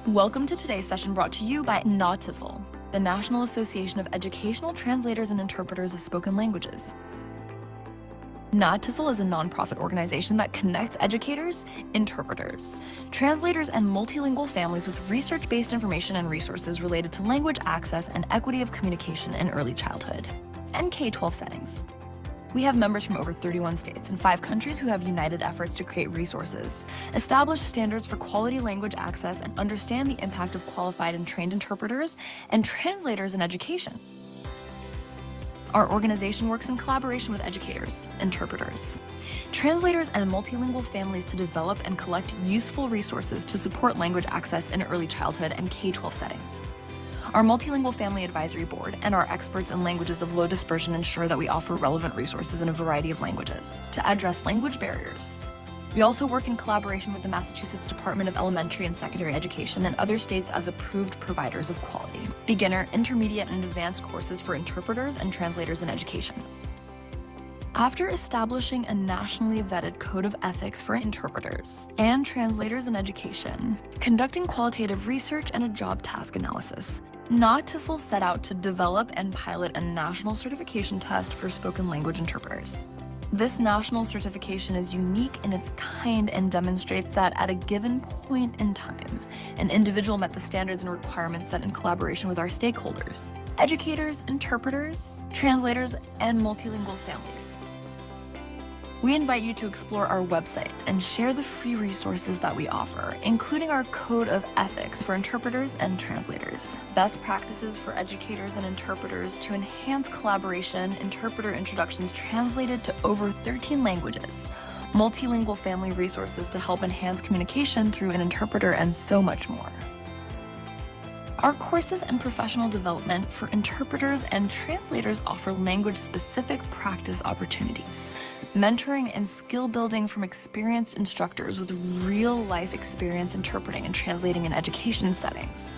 Welcome to today's session brought to you by NATISL, the National Association of Educational Translators and Interpreters of Spoken Languages. NATISL is a nonprofit organization that connects educators, interpreters, translators, and multilingual families with research-based information and resources related to language access and equity of communication in early childhood and K-12 settings. We have members from over 31 states and 5 countries who have united efforts to create resources, establish standards for quality language access, and understand the impact of qualified and trained interpreters and translators in education. Our organization works in collaboration with educators, interpreters, translators, and multilingual families to develop and collect useful resources to support language access in early childhood and K-12 settings. Our Multilingual Family Advisory Board and our experts in languages of low dispersion ensure that we offer relevant resources in a variety of languages to address language barriers. We also work in collaboration with the Massachusetts Department of Elementary and Secondary Education and other states as approved providers of quality, beginner, intermediate, and advanced courses for interpreters and translators in education. After establishing a nationally vetted code of ethics for interpreters and translators in education, conducting qualitative research and a job task analysis, NATISL set out to develop and pilot a national certification test for spoken language interpreters. This national certification is unique in its kind and demonstrates that at a given point in time, an individual met the standards and requirements set in collaboration with our stakeholders, educators, interpreters, translators, and multilingual families. We invite you to explore our website and share the free resources that we offer, including our code of ethics for interpreters and translators, best practices for educators and interpreters to enhance collaboration, interpreter introductions translated to over 13 languages, multilingual family resources to help enhance communication through an interpreter, and so much more. Our courses and professional development for interpreters and translators offer language-specific practice opportunities, mentoring and skill building from experienced instructors with real-life experience interpreting and translating in education settings.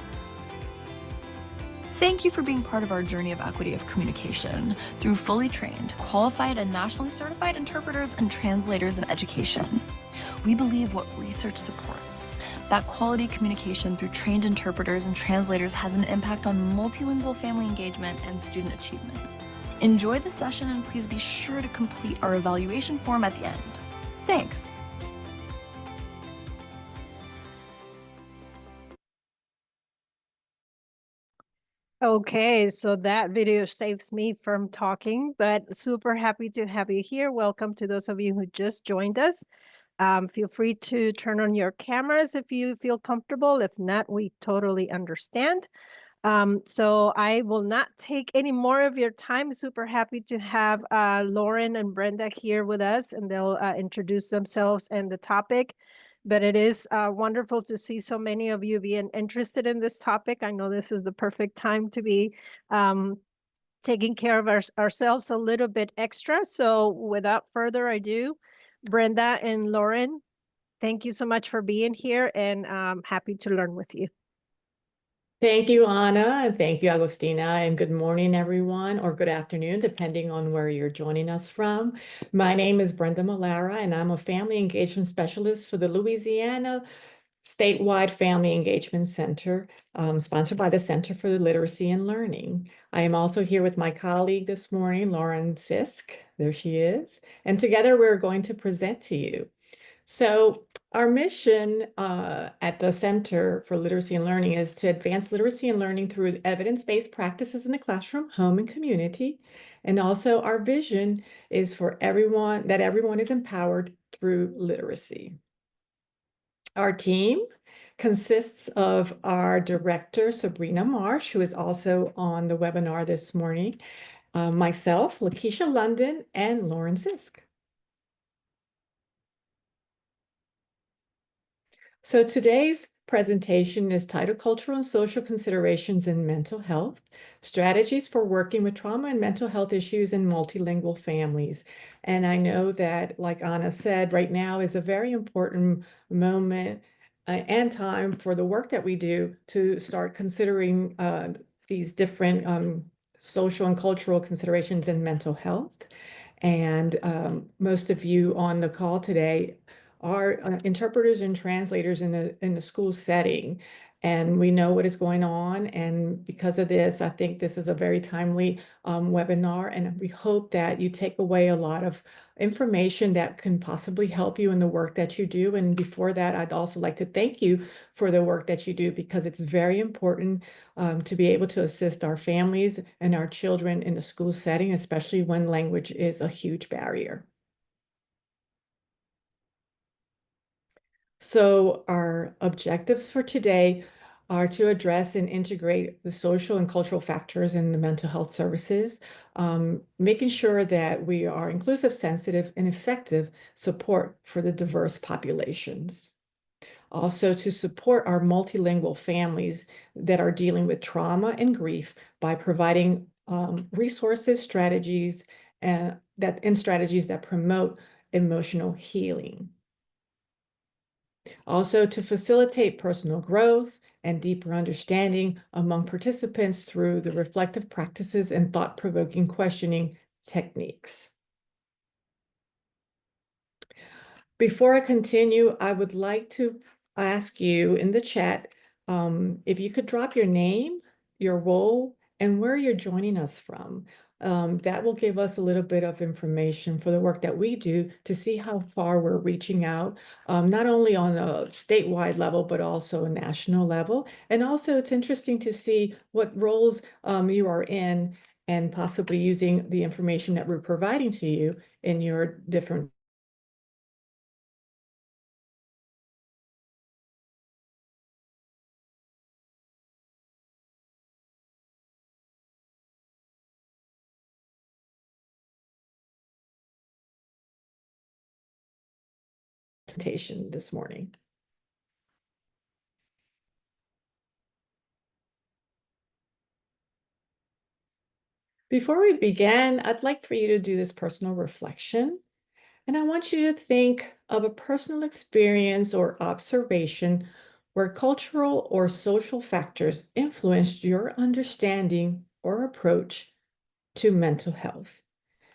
Thank you for being part of our journey of equity of communication through fully trained, qualified, and nationally certified interpreters and translators in education. We believe what research supports, that quality communication through trained interpreters and translators has an impact on multilingual family engagement and student achievement. Enjoy the session and please be sure to complete our evaluation form at the end. Thanks. Okay, so that video saves me from talking, but super happy to have you here. Welcome to those of you who just joined us. Feel free to turn on your cameras if you feel comfortable. If not, we totally understand. So I will not take any more of your time. Super happy to have Lauren and Brenda here with us, and they'll introduce themselves and the topic. But it is wonderful to see so many of you being interested in this topic. I know this is the perfect time to be taking care of ourselves a little bit extra. So without further ado, Brenda and Lauren, thank you so much for being here, and I'm happy to learn with you. Thank you, Anna, and thank you, Agostina, and good morning, everyone, or good afternoon, depending on where you're joining us from. My name is Brenda Mallara, and I'm a family engagement specialist for the Louisiana Statewide Family Engagement Center, sponsored by the Center for Literacy and Learning. I am also here with my colleague this morning, Lauren Sisk. There she is. And together we're going to present to you. So our mission at the Center for Literacy and Learning is to advance literacy and learning through evidence-based practices in the classroom, home, and community. And also our vision is for everyone, that everyone is empowered through literacy. Our team consists of our director, Sabrina Marsh, who is also on the webinar this morning, myself, Lakeisha London, and Lauren Sisk. So today's presentation is titled Cultural and Social Considerations in Mental Health, Strategies for Working with Trauma and Mental Health Issues in Multilingual Families. And I know that, like Anna said, right now is a very important moment and time for the work that we do to start considering these different social and cultural considerations in mental health. And most of you on the call today are interpreters and translators in a school setting. and we know what is going on. And because of this, I think this is a very timely webinar, and we hope that you take away a lot of information that can possibly help you in the work that you do. And before that, I'd also like to thank you for the work that you do, because it's very important to be able to assist our families and our children in the school setting, especially when language is a huge barrier. So our objectives for today are to address and integrate the social and cultural factors in the mental health services, making sure that we are inclusive, sensitive, and effective support for the diverse populations. Also, to support our multilingual families that are dealing with trauma and grief by providing resources, strategies, and strategies that promote emotional healing. Also, to facilitate personal growth and deeper understanding among participants through the reflective practices and thought-provoking questioning techniques. Before I continue, I would like to ask you in the chat if you could drop your name, your role, and where you're joining us from. That will give us a little bit of information for the work that we do to see how far we're reaching out, not only on a statewide level, but also a national level. And also, it's interesting to see what roles you are in, and possibly using the information that we're providing to you in your different presentation this morning. Before we begin, I'd like for you to do this personal reflection. And I want you to think of a personal experience or observation where cultural or social factors influenced your understanding or approach to mental health.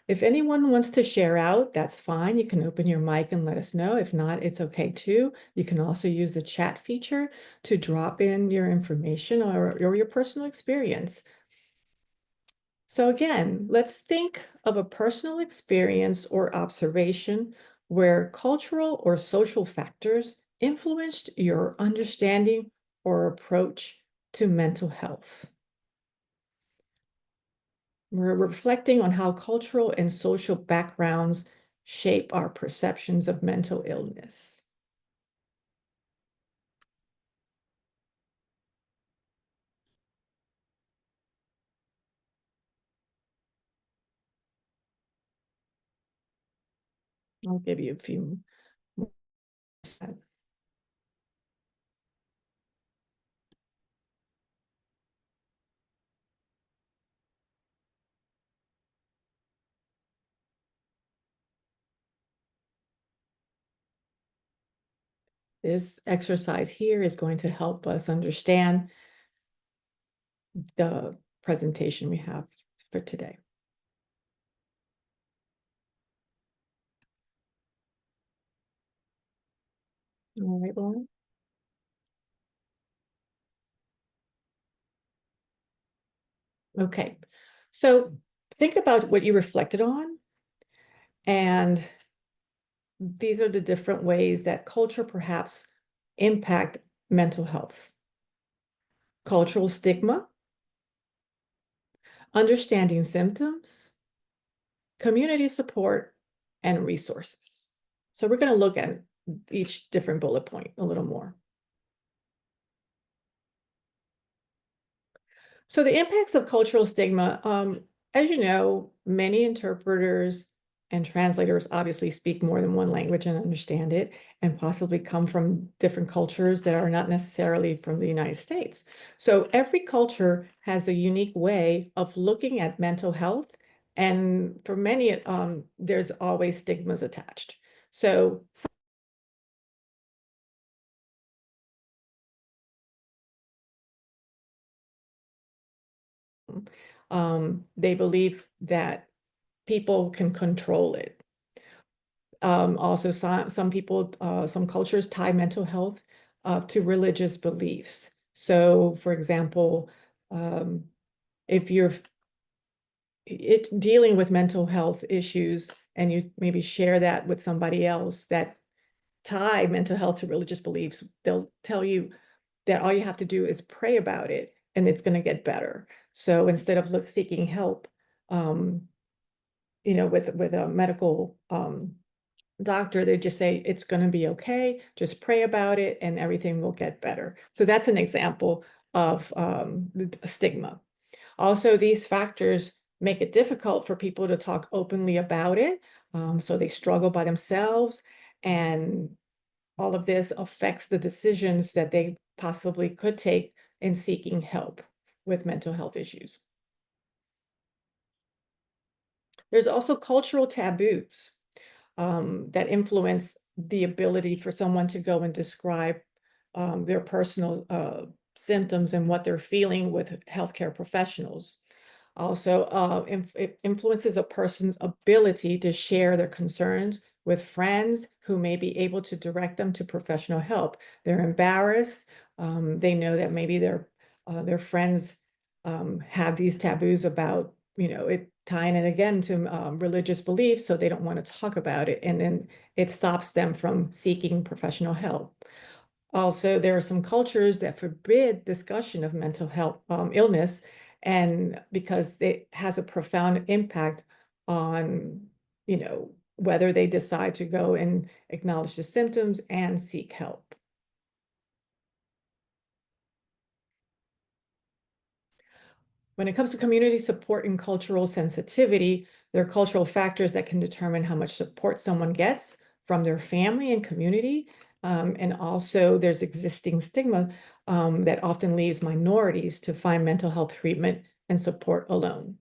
If anyone wants to share out, that's fine. You can open your mic and let us know. If not, it's okay too. You can also use the chat feature to drop in your information or your personal experience. So again, let's think of a personal experience or observation where cultural or social factors influenced your understanding or approach to mental health. We're reflecting on how cultural and social backgrounds shape our perceptions of mental illness. I'll give you a few more. This exercise here is going to help us understand the presentation we have for today. All right, Lauren. Okay, so think about what you reflected on, and these are the different ways that culture perhaps impact mental health. Cultural stigma, understanding symptoms, community support, and resources. So we're going to look at each different bullet point a little more. So the impacts of cultural stigma, as you know, many interpreters and translators obviously speak more than one language and understand it, and possibly come from different cultures that are not necessarily from the United States. So every culture has a unique way of looking at mental health, and for many, there's always stigmas attached. So they believe that people can control it. Also, some people, some cultures tie mental health to religious beliefs. So, for example, if you're dealing with mental health issues and you maybe share that with somebody else that tie mental health to religious beliefs, they'll tell you that all you have to do is pray about it and it's going to get better. So instead of seeking help, um, with a medical doctor, they just say it's going to be okay. Just pray about it and everything will get better. So that's an example of a stigma. Also, these factors make it difficult for people to talk openly about it. So they struggle by themselves, and all of this affects the decisions that they possibly could take in seeking help with mental health issues. There's also cultural taboos that influence the ability for someone to go and describe their personal symptoms and what they're feeling with healthcare professionals. Also, it influences a person's ability to share their concerns with friends who may be able to direct them to professional help. They're embarrassed. They know that maybe their friends have these taboos about, it tying it again to religious beliefs, so they don't want to talk about it, and then it stops them from seeking professional help. Also, there are some cultures that forbid discussion of mental health illness, and because it has a profound impact on, whether they decide to go and acknowledge the symptoms and seek help. When it comes to community support and cultural sensitivity, there are cultural factors that can determine how much support someone gets from their family and community. And also there's existing stigma that often leaves minorities to find mental health treatment and support alone.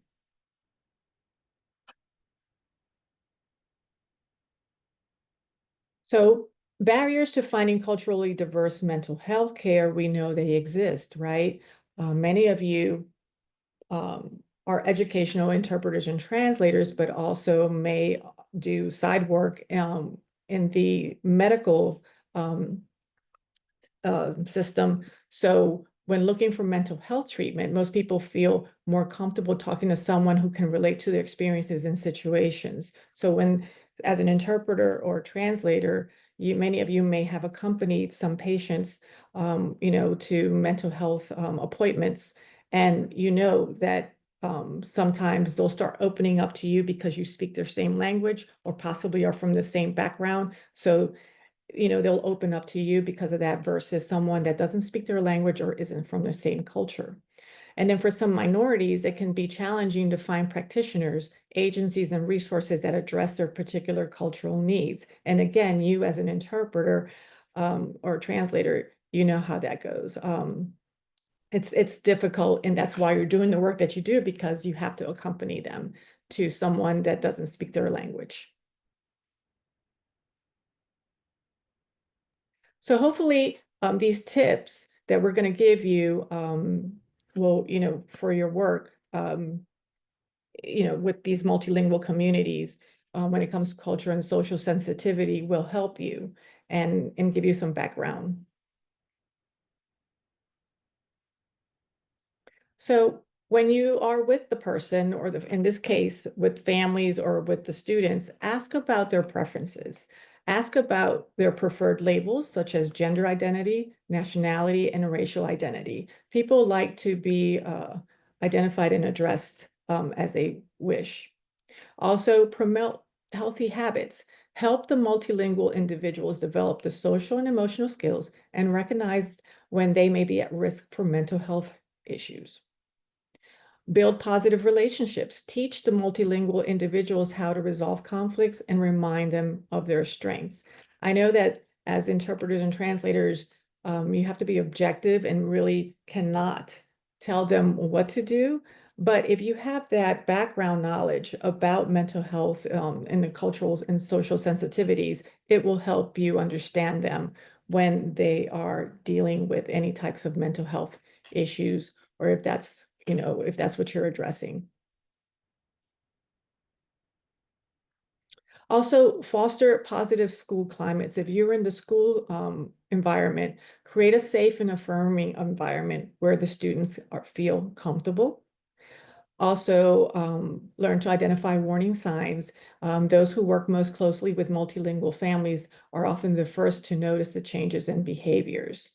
So barriers to finding culturally diverse mental health care, we know they exist, right? Many of you are educational interpreters and translators, but also may do side work in the medical system. So when looking for mental health treatment, most people feel more comfortable talking to someone who can relate to their experiences and situations. So when, as an interpreter or translator, many of you may have accompanied some patients, to mental health appointments, and you know that sometimes they'll start opening up to you because you speak their same language or possibly are from the same background. So they'll open up to you because of that versus someone that doesn't speak their language or isn't from the same culture. And then for some minorities, it can be challenging to find practitioners, agencies, and resources that address their particular cultural needs. And again, you as an interpreter or translator, you know how that goes. It's difficult, and that's why you're doing the work that you do, because you have to accompany them to someone that doesn't speak their language. So hopefully these tips that we're going to give you will, for your work, with these multilingual communities, when it comes to culture and social sensitivity, will help you and give you some background. So when you are with the person, or in this case, with families or with the students, ask about their preferences. Ask about their preferred labels, such as gender identity, nationality, and racial identity. People like to be identified and addressed as they wish. Also, promote healthy habits. Help the multilingual individuals develop the social and emotional skills and recognize when they may be at risk for mental health issues. Build positive relationships. Teach the multilingual individuals how to resolve conflicts and remind them of their strengths. I know that as interpreters and translators, you have to be objective and really cannot tell them what to do. But if you have that background knowledge about mental health and the cultural and social sensitivities, it will help you understand them when they are dealing with any types of mental health issues, or if that's what you're addressing. Also, foster positive school climates. If you're in the school environment, create a safe and affirming environment where the students feel comfortable. Also, learn to identify warning signs. Those who work most closely with multilingual families are often the first to notice the changes in behaviors.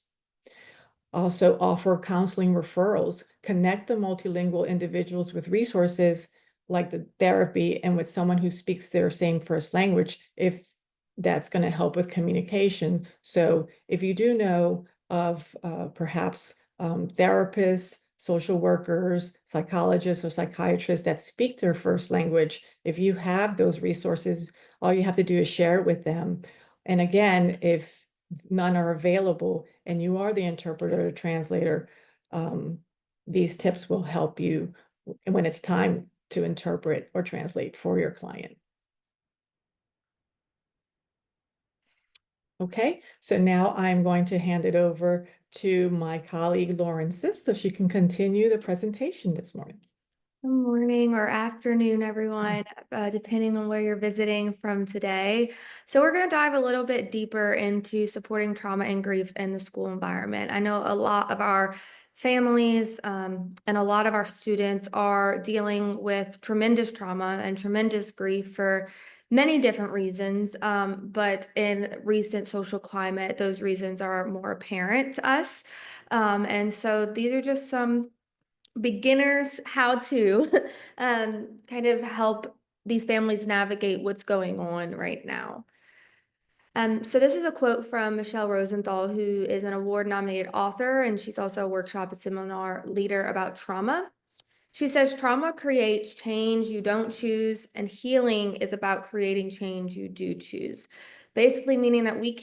Also, offer counseling referrals, connect the multilingual individuals with resources like the therapy and with someone who speaks their same first language if that's going to help with communication. So if you do know of perhaps therapists, social workers, psychologists, or psychiatrists that speak their first language, if you have those resources, all you have to do is share it with them. And again, if none are available and you are the interpreter or translator, these tips will help you when it's time to interpret or translate for your client. Okay, so now I'm going to hand it over to my colleague Lauren Sis so she can continue the presentation this morning. Good morning or afternoon, everyone, depending on where you're visiting from today. So we're going to dive a little bit deeper into supporting trauma and grief in the school environment. I know a lot of our families and a lot of our students are dealing with tremendous trauma and tremendous grief for many different reasons, but in recent social climate, those reasons are more apparent to us. And so these are just some beginners how to kind of help these families navigate what's going on right now. So this is a quote from Michelle Rosenthal, who is an award-nominated author, and she's also a workshop and seminar leader about trauma. She says, trauma creates change you don't choose, and healing is about creating change you do choose. Basically meaning that we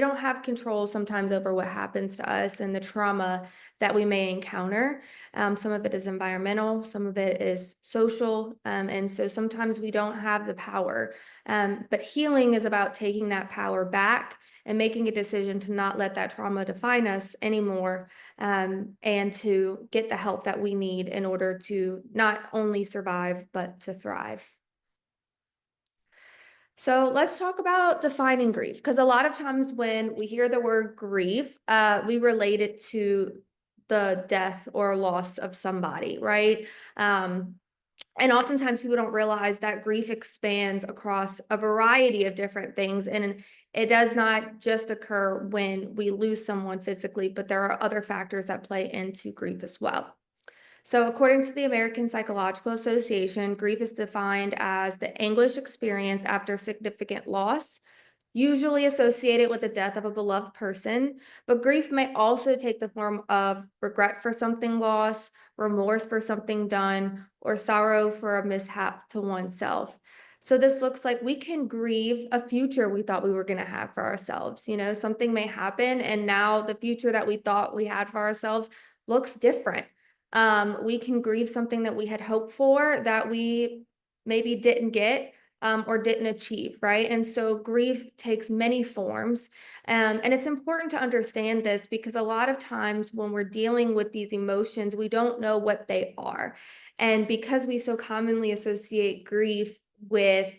don't have control sometimes over what happens to us and the trauma that we may encounter. Some of it is environmental, some of it is social, and so sometimes we don't have the power. But healing is about taking that power back and making a decision to not let that trauma define us anymore, and to get the help that we need in order to not only survive, but to thrive. So let's talk about defining grief, because a lot of times when we hear the word grief, we relate it to the death or loss of somebody, right? And oftentimes people don't realize that grief expands across a variety of different things. And it does not just occur when we lose someone physically, but there are other factors that play into grief as well. So according to the American Psychological Association, grief is defined as the anguish experienced after significant loss, usually associated with the death of a beloved person, but grief may also take the form of regret for something lost, remorse for something done, or sorrow for a mishap to oneself. So this looks like we can grieve a future we thought we were going to have for ourselves. You know, something may happen and now the future that we thought we had for ourselves looks different. We can grieve something that we had hoped for that we maybe didn't get, or didn't achieve, right? And so grief takes many forms. And it's important to understand this because a lot of times when we're dealing with these emotions, we don't know what they are. And because we so commonly associate grief with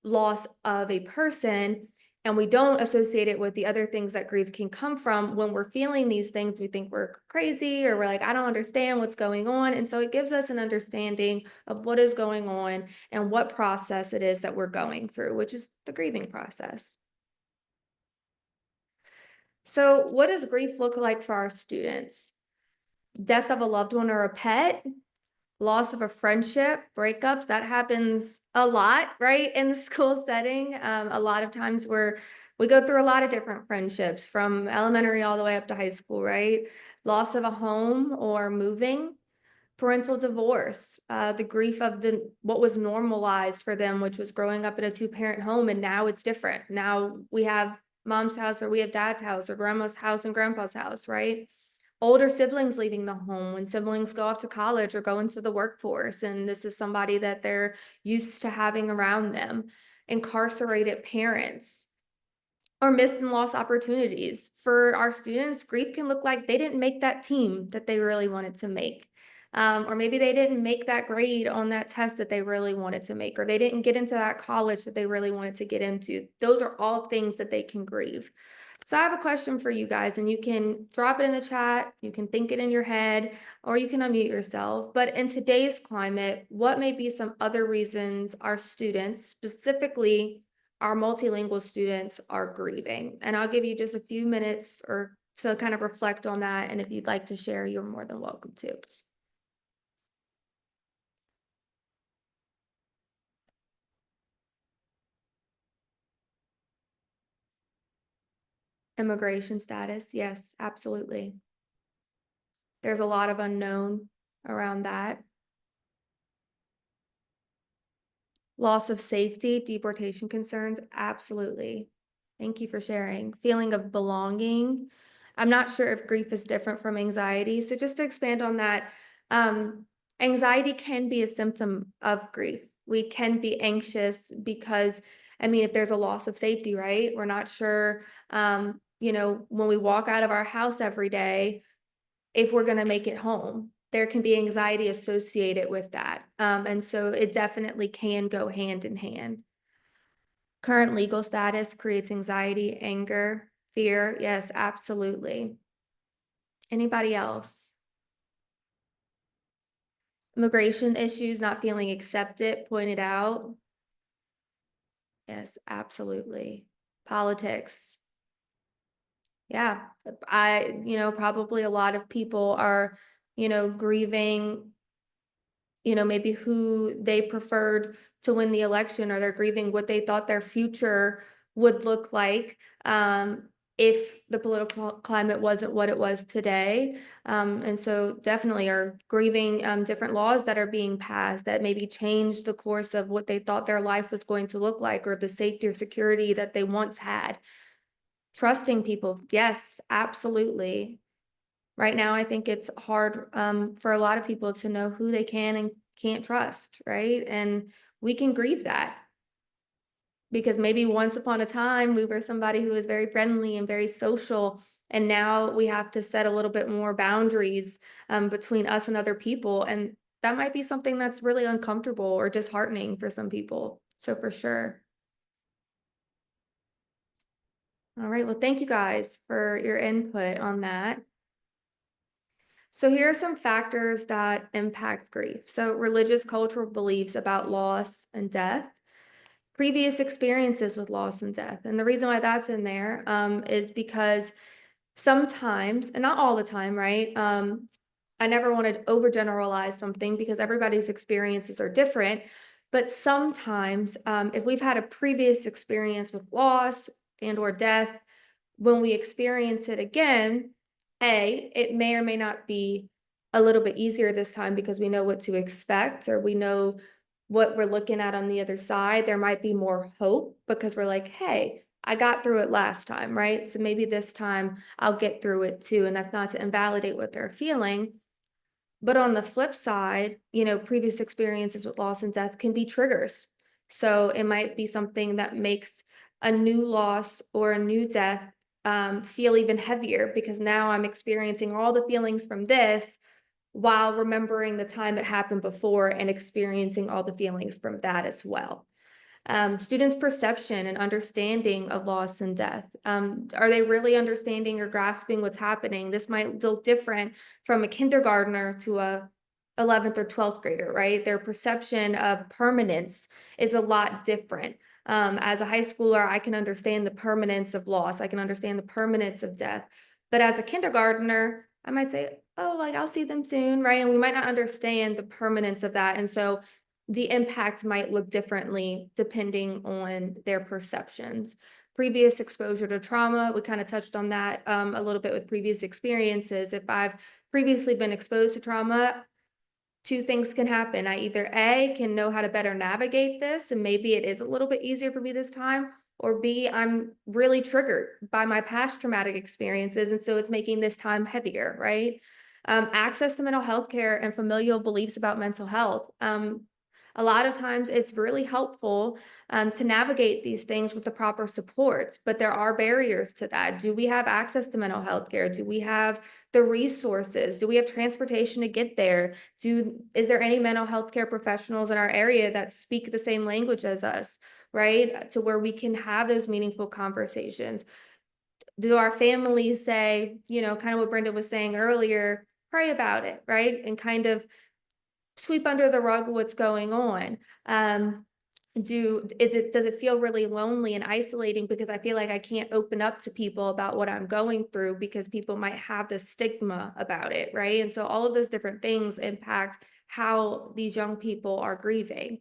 loss of a person, and we don't associate it with the other things that grief can come from, when we're feeling these things, we think we're crazy or we're like, I don't understand what's going on. And so it gives us an understanding of what is going on and what process it is that we're going through, which is the grieving process. So what does grief look like for our students? Death of a loved one or a pet, loss of a friendship, breakups, that happens a lot, right, in the school setting. A lot of times we go through a lot of different friendships from elementary all the way up to high school, right? Loss of a home or moving, parental divorce, the grief of what was normalized for them, which was growing up in a two-parent home, and now it's different. Now we have mom's house or we have dad's house or grandma's house and grandpa's house, right? Older siblings leaving the home when siblings go off to college or go into the workforce, and this is somebody that they're used to having around them. Incarcerated parents, or missed and lost opportunities. For our students, grief can look like they didn't make that team that they really wanted to make. Or maybe they didn't make that grade on that test that they really wanted to make, or they didn't get into that college that they really wanted to get into. Those are all things that they can grieve. So I have a question for you guys, and you can drop it in the chat, you can think it in your head, or you can unmute yourself. But in today's climate, what may be some other reasons our students, specifically our multilingual students, are grieving? And I'll give you just a few minutes or to kind of reflect on that. And if you'd like to share, you're more than welcome to. Immigration status, yes, absolutely. There's a lot of unknown around that. Loss of safety, deportation concerns, absolutely. Thank you for sharing. Feeling of belonging. I'm not sure if grief is different from anxiety. So just to expand on that, anxiety can be a symptom of grief. We can be anxious because, I mean, if there's a loss of safety, right? We're not sure, when we walk out of our house every day, if we're going to make it home. There can be anxiety associated with that. And so it definitely can go hand in hand. Current legal status creates anxiety, anger, fear. Yes, absolutely. Anybody else? Immigration issues, not feeling accepted, pointed out. Yes, absolutely. Politics. Yeah, probably a lot of people are, grieving, maybe who they preferred to win the election, or they're grieving what they thought their future would look like if the political climate wasn't what it was today. And so definitely are grieving different laws that are being passed that maybe change the course of what they thought their life was going to look like, or the safety or security that they once had. Trusting people, yes, absolutely. Right now, I think it's hard for a lot of people to know who they can and can't trust, right? And we can grieve that because maybe once upon a time we were somebody who was very friendly and very social, and now we have to set a little bit more boundaries between us and other people, and that might be something that's really uncomfortable or disheartening for some people. So for sure. All right, well, thank you guys for your input on that. So here are some factors that impact grief. So religious cultural beliefs about loss and death, previous experiences with loss and death. And the reason why that's in there is because sometimes, and not all the time, right? I never want to overgeneralize something because everybody's experiences are different. But sometimes if we've had a previous experience with loss and or death, when we experience it again, it may or may not be a little bit easier this time because we know what to expect, or we know what we're looking at on the other side. There might be more hope because we're like, hey, I got through it last time, right? So maybe this time I'll get through it too. And that's not to invalidate what they're feeling. But on the flip side, previous experiences with loss and death can be triggers. So it might be something that makes a new loss or a new death feel even heavier, because now I'm experiencing all the feelings from this while remembering the time it happened before and experiencing all the feelings from that as well. Students' perception and understanding of loss and death. Are they really understanding or grasping what's happening? This might look different from a kindergartner to a 11th or 12th grader, right? Their perception of permanence is a lot different. As a high schooler, I can understand the permanence of loss. I can understand the permanence of death. But as a kindergartner, I might say, oh, like I'll see them soon, right? And we might not understand the permanence of that. And so the impact might look differently depending on their perceptions. Previous exposure to trauma, we kind of touched on that a little bit with previous experiences. If I've previously been exposed to trauma, two things can happen. I either A, can know how to better navigate this, and maybe it is a little bit easier for me this time, or B, I'm really triggered by my past traumatic experiences, and so it's making this time heavier, right? Access to mental health care and familial beliefs about mental health. A lot of times it's really helpful to navigate these things with the proper supports, but there are barriers to that. Do we have access to mental health care? Do we have the resources? Do we have transportation to get there? Is there any mental health care professionals in our area that speak the same language as us, right? To where we can have those meaningful conversations. Do our families say, kind of what Brenda was saying earlier, pray about it, right? And kind of sweep under the rug what's going on. Does it feel really lonely and isolating because I feel like I can't open up to people about what I'm going through because people might have this stigma about it, right? And so all of those different things impact how these young people are grieving.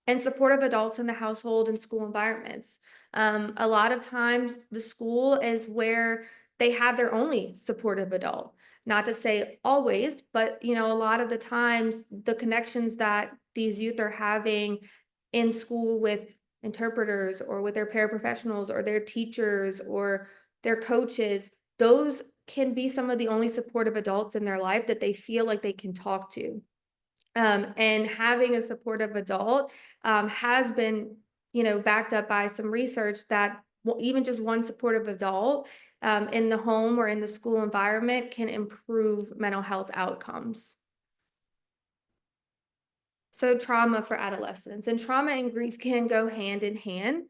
And supportive adults in the household and school environments. A lot of times the school is where they have their only supportive adult. Not to say always, but a lot of the times the connections that these youth are having in school with interpreters or with their paraprofessionals or their teachers or their coaches, those can be some of the only supportive adults in their life that they feel like they can talk to. And having a supportive adult has been, backed up by some research that even just one supportive adult in the home or in the school environment can improve mental health outcomes. So trauma for adolescents, and trauma and grief can go hand in hand.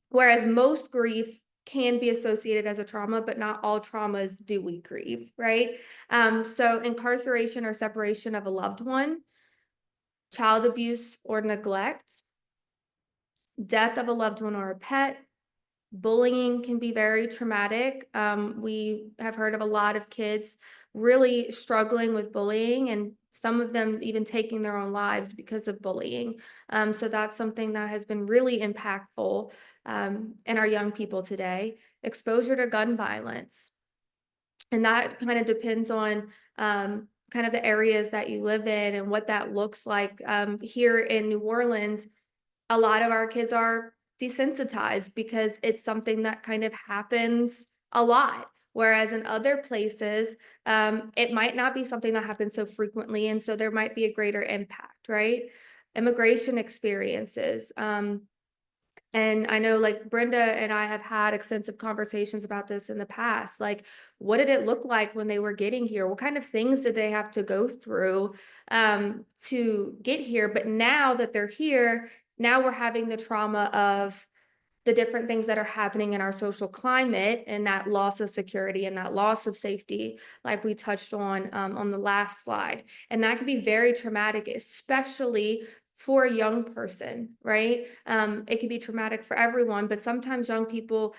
Whereas most grief can be associated as a trauma, but not all traumas do we grieve, right? So incarceration or separation of a loved one, child abuse or neglect, death of a loved one or a pet, bullying can be very traumatic. We have heard of a lot of kids really struggling with bullying and some of them even taking their own lives because of bullying. So that's something that has been really impactful in our young people today. Exposure to gun violence. And that kind of depends on kind of the areas that you live in and what that looks like. Here in New Orleans, a lot of our kids are desensitized because it's something that kind of happens a lot. Whereas in other places, it might not be something that happens so frequently. And so there might be a greater impact, right? Immigration experiences. And I know like Brenda and I have had extensive conversations about this in the past. Like, what did it look like when they were getting here? What kind of things did they have to go through to get here? But now that they're here, now we're having the trauma of the different things that are happening in our social climate and that loss of security and that loss of safety, like we touched on the last slide. And that can be very traumatic, especially for a young person, right? It can be traumatic for everyone, but sometimes young people,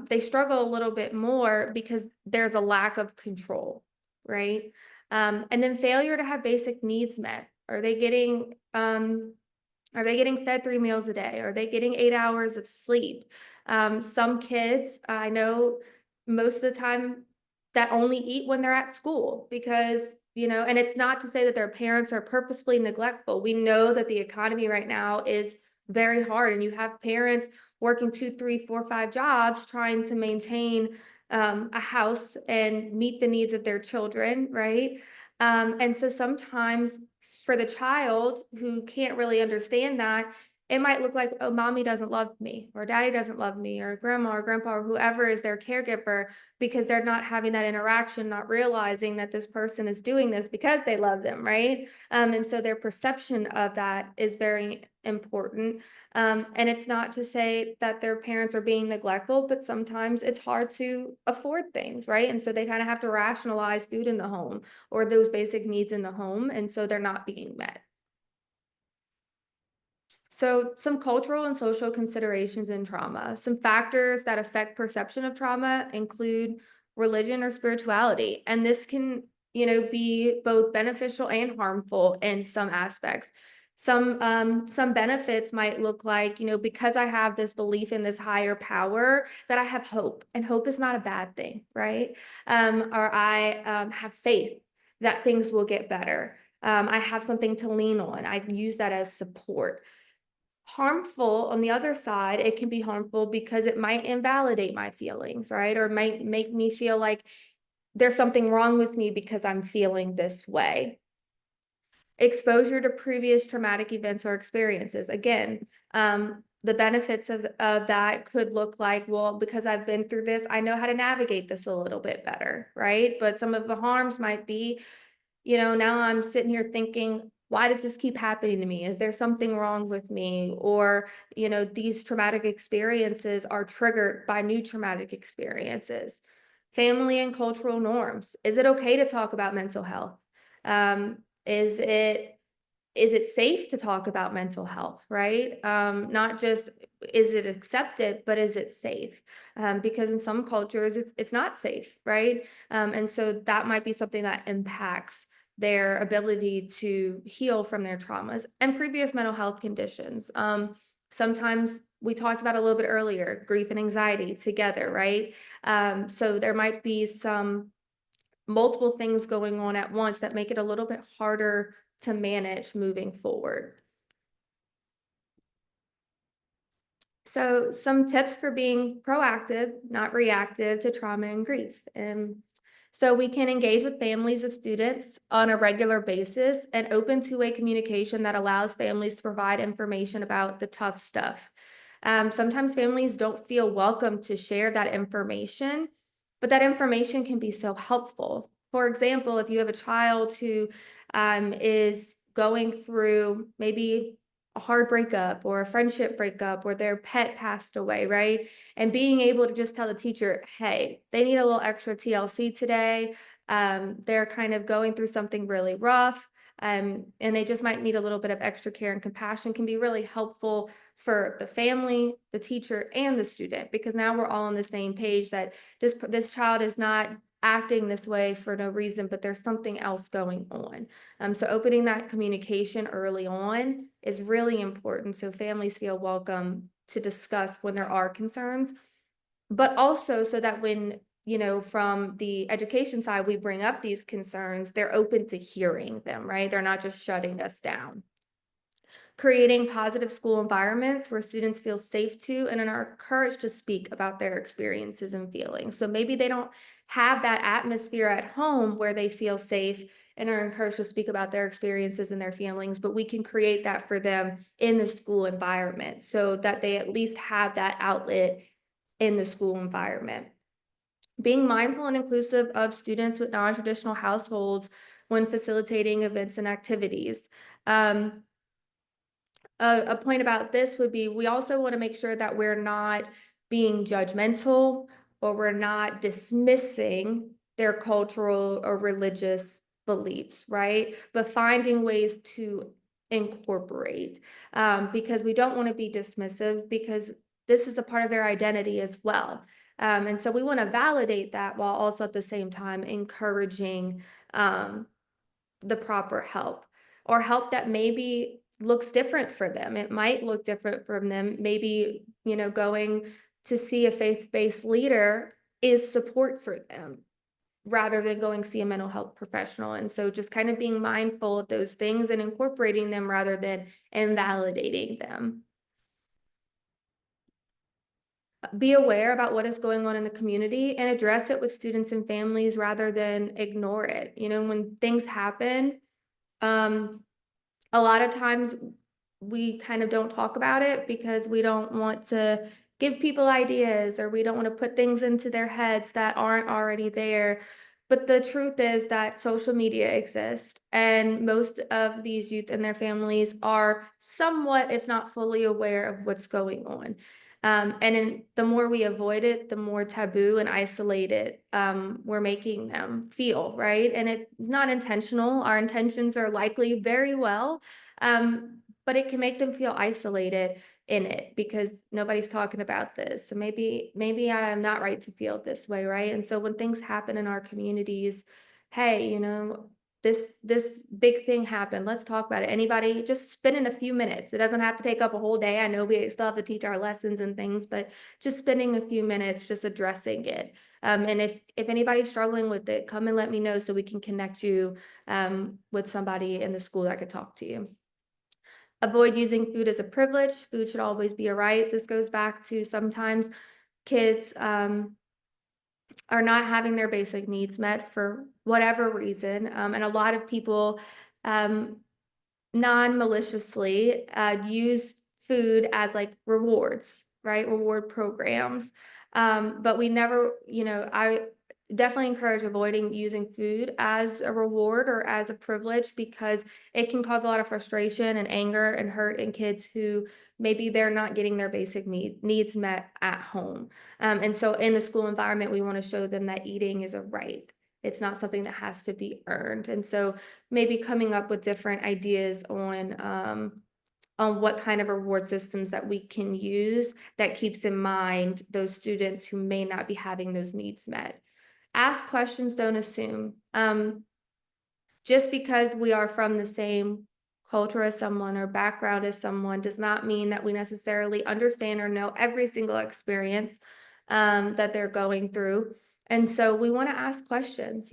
they struggle a little bit more because there's a lack of control, right? And then failure to have basic needs met. Are they getting fed 3 meals a day? Are they getting 8 hours of sleep? Some kids, I know most of the time that only eat when they're at school because, and it's not to say that their parents are purposefully neglectful. We know that the economy right now is very hard and you have parents working 2, 3, 4, 5 jobs trying to maintain a house and meet the needs of their children, right? And so sometimes for the child who can't really understand that, it might look like, oh, mommy doesn't love me, or daddy doesn't love me, or grandma or grandpa, or whoever is their caregiver, because they're not having that interaction, not realizing that this person is doing this because they love them, right? And so their perception of that is very important. And it's not to say that their parents are being neglectful, but sometimes it's hard to afford things, right? And so they kind of have to rationalize food in the home or those basic needs in the home, and so they're not being met. So some cultural and social considerations in trauma. Some factors that affect perception of trauma include religion or spirituality, and this can, be both beneficial and harmful in some aspects. Some benefits might look like, because I have this belief in this higher power, that I have hope, and hope is not a bad thing, right? Or I have faith that things will get better. I have something to lean on. I use that as support. Harmful on the other side, it can be harmful because it might invalidate my feelings, right? Or might make me feel like there's something wrong with me because I'm feeling this way. Exposure to previous traumatic events or experiences. Again, the benefits of that could look like, well, because I've been through this, I know how to navigate this a little bit better, right? But some of the harms might be, now I'm sitting here thinking, why does this keep happening to me? Is there something wrong with me? Or, these traumatic experiences are triggered by new traumatic experiences. Family and cultural norms. Is it okay to talk about mental health? Um, is it safe to talk about mental health, right? Not just is it accepted, but is it safe? Because in some cultures, it's not safe, right? And so that might be something that impacts their ability to heal from their traumas and previous mental health conditions. Sometimes we talked about a little bit earlier, grief and anxiety together, right? So there might be some multiple things going on at once that make it a little bit harder to manage moving forward. So some tips for being proactive, not reactive to trauma and grief. So we can engage with families of students on a regular basis and open two-way communication that allows families to provide information about the tough stuff. Sometimes families don't feel welcome to share that information, but that information can be so helpful. For example, if you have a child who is going through maybe a hard breakup or a friendship breakup or their pet passed away, right? And being able to just tell the teacher, hey, they need a little extra TLC today. They're kind of going through something really rough. And they just might need a little bit of extra care and compassion can be really helpful for the family, the teacher, and the student, because now we're all on the same page that this child is not acting this way for no reason, but there's something else going on. So opening that communication early on is really important so families feel welcome to discuss when there are concerns, but also so that when, from the education side, we bring up these concerns, they're open to hearing them, right? They're not just shutting us down. Creating positive school environments where students feel safe to and are encouraged to speak about their experiences and feelings. So maybe they don't have that atmosphere at home where they feel safe and are encouraged to speak about their experiences and their feelings, but we can create that for them in the school environment so that they at least have that outlet in the school environment. Being mindful and inclusive of students with non-traditional households when facilitating events and activities. A point about this would be we also want to make sure that we're not being judgmental or we're not dismissing their cultural or religious beliefs, right? But finding ways to incorporate because we don't want to be dismissive because this is a part of their identity as well. And so we want to validate that while also at the same time encouraging the proper help or help that maybe looks different for them. It might look different from them. Maybe, going to see a faith-based leader is support for them rather than going see a mental health professional. And so just kind of being mindful of those things and incorporating them rather than invalidating them. Be aware about what is going on in the community and address it with students and families rather than ignore it. When things happen, a lot of times we kind of don't talk about it because we don't want to give people ideas or we don't want to put things into their heads that aren't already there. But the truth is that social media exists, and most of these youth and their families are somewhat, if not fully, aware of what's going on. The more we avoid it, the more taboo and isolated we're making them feel, right? And it's not intentional. Our intentions are likely very well, but it can make them feel isolated in it because nobody's talking about this. So maybe I am not right to feel this way, right? And so when things happen in our communities, hey, this big thing happened. Let's talk about it. Anybody just spending a few minutes. It doesn't have to take up a whole day. I know we still have to teach our lessons and things, but just spending a few minutes just addressing it. And if anybody's struggling with it, come and let me know so we can connect you with somebody in the school that could talk to you. Avoid using food as a privilege. Food should always be a right. This goes back to sometimes kids are not having their basic needs met for whatever reason. And a lot of people non-maliciously use food as like rewards, right? Reward programs. But we never, I definitely encourage avoiding using food as a reward or as a privilege because it can cause a lot of frustration and anger and hurt in kids who maybe they're not getting their basic needs met at home. And so in the school environment, we want to show them that eating is a right. It's not something that has to be earned. And so maybe coming up with different ideas on what kind of reward systems that we can use that keeps in mind those students who may not be having those needs met. Ask questions, don't assume. Just because we are from the same culture as someone or background as someone does not mean that we necessarily understand or know every single experience that they're going through. And so we want to ask questions,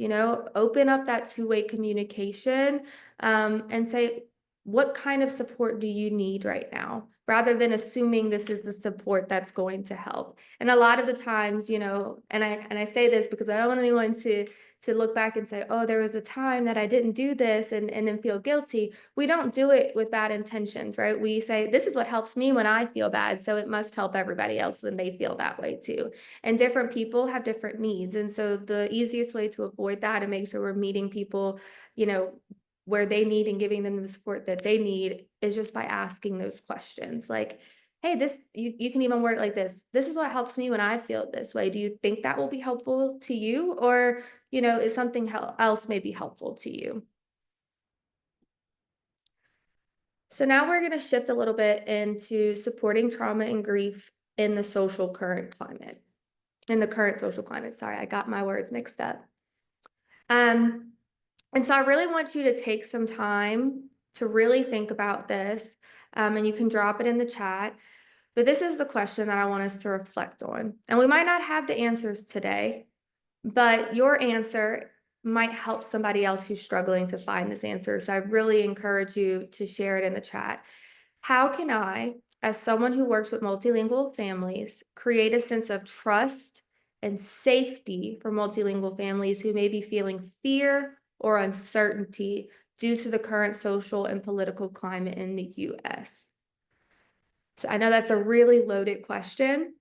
open up that two-way communication and say, what kind of support do you need right now? Rather than assuming this is the support that's going to help. And a lot of the times, and I say this because I don't want anyone to look back and say, oh, there was a time that I didn't do this and then feel guilty. We don't do it with bad intentions, right? We say, this is what helps me when I feel bad, so it must help everybody else when they feel that way too. And different people have different needs. And so the easiest way to avoid that and make sure we're meeting people, where they need and giving them the support that they need is just by asking those questions. Like, hey, you can even word it like this. This is what helps me when I feel this way. Do you think that will be helpful to you? Or, is something else maybe helpful to you? So now we're going to shift a little bit into supporting trauma and grief in the current social climate. Sorry, I got my words mixed up. And so I really want you to take some time to really think about this, and you can drop it in the chat. But this is the question that I want us to reflect on. And we might not have the answers today, but your answer might help somebody else who's struggling to find this answer. So I really encourage you to share it in the chat. How can I, as someone who works with multilingual families, create a sense of trust and safety for multilingual families who may be feeling fear or uncertainty due to the current social and political climate in the US? So I know that's a really loaded question,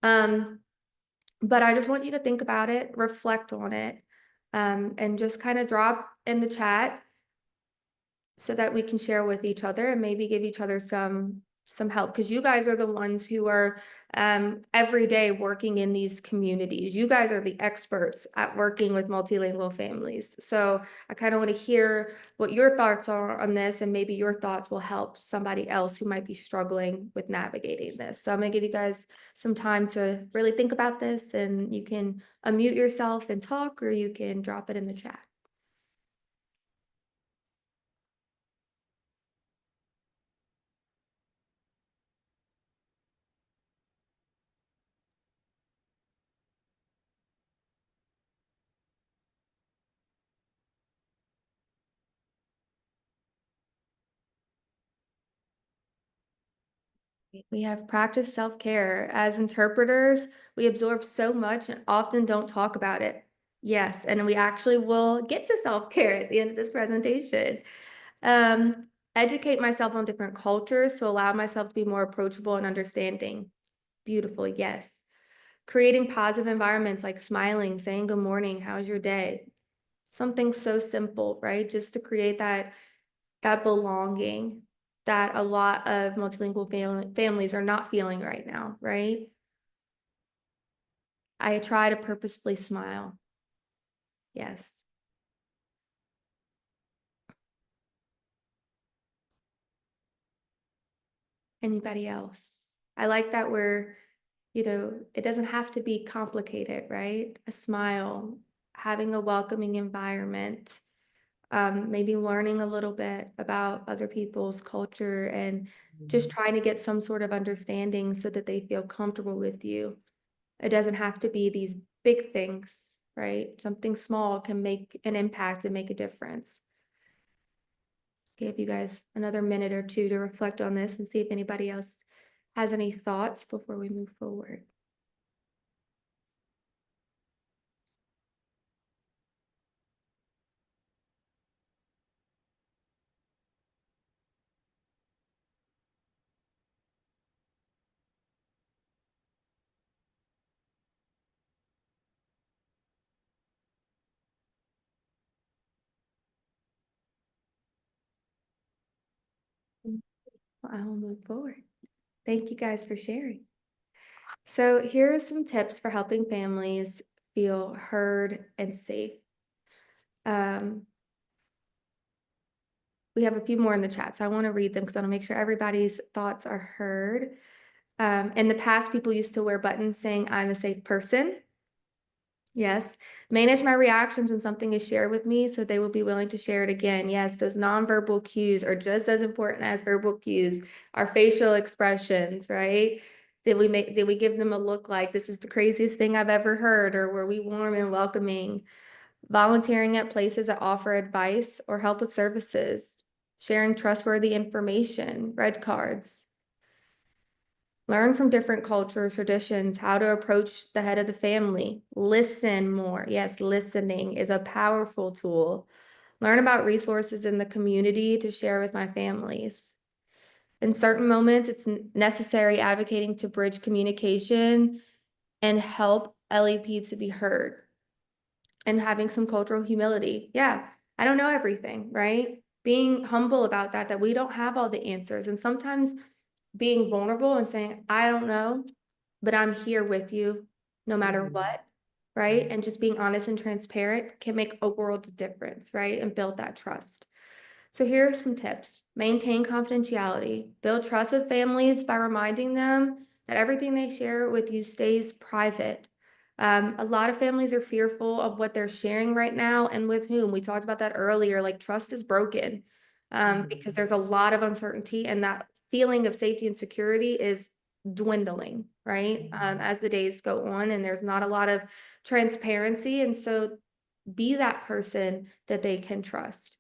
but I just want you to think about it, reflect on it, and just kind of drop in the chat so that we can share with each other and maybe give each other some help, because you guys are the ones who are every day working in these communities. You guys are the experts at working with multilingual families. So I kind of want to hear what your thoughts are on this, and maybe your thoughts will help somebody else who might be struggling with navigating this. So I'm going to give you guys some time to really think about this, and you can unmute yourself and talk, or you can drop it in the chat. We have practiced self-care. As interpreters, we absorb so much and often don't talk about it. Yes, and we actually will get to self-care at the end of this presentation. Educate myself on different cultures to allow myself to be more approachable and understanding. Beautiful, yes. Creating positive environments like smiling, saying good morning, how's your day? Something so simple, right? Just to create that belonging that a lot of multilingual families are not feeling right now, right? I try to purposefully smile. Yes. Anybody else? I like that it doesn't have to be complicated, right? A smile, having a welcoming environment, maybe learning a little bit about other people's culture and just trying to get some sort of understanding so that they feel comfortable with you. It doesn't have to be these big things, right? Something small can make an impact and make a difference. Give you guys another minute or two to reflect on this and see if anybody else has any thoughts before we move forward. I will move forward. Thank you guys for sharing. So here are some tips for helping families feel heard and safe. We have a few more in the chat, so I want to read them because I want to make sure everybody's thoughts are heard. In the past, people used to wear buttons saying, "I'm a safe person." Yes. Manage my reactions when something is shared with me so they will be willing to share it again. Yes, those nonverbal cues are just as important as verbal cues. Our facial expressions, right? Did we give them a look like this is the craziest thing I've ever heard, or were we warm and welcoming? Volunteering at places that offer advice or help with services, sharing trustworthy information, red cards. Learn from different cultures, traditions, how to approach the head of the family. Listen more. Yes, listening is a powerful tool. Learn about resources in the community to share with my families. In certain moments, it's necessary advocating to bridge communication and help LEP to be heard. And having some cultural humility. Yeah, I don't know everything, right? Being humble about that we don't have all the answers. And sometimes being vulnerable and saying, I don't know, but I'm here with you no matter what, right? And just being honest and transparent can make a world of difference, right? And build that trust. So here are some tips. Maintain confidentiality. Build trust with families by reminding them that everything they share with you stays private. A lot of families are fearful of what they're sharing right now and with whom. We talked about that earlier, like trust is broken because there's a lot of uncertainty, and that feeling of safety and security is dwindling, right? As the days go on and there's not a lot of transparency. And so be that person that they can trust.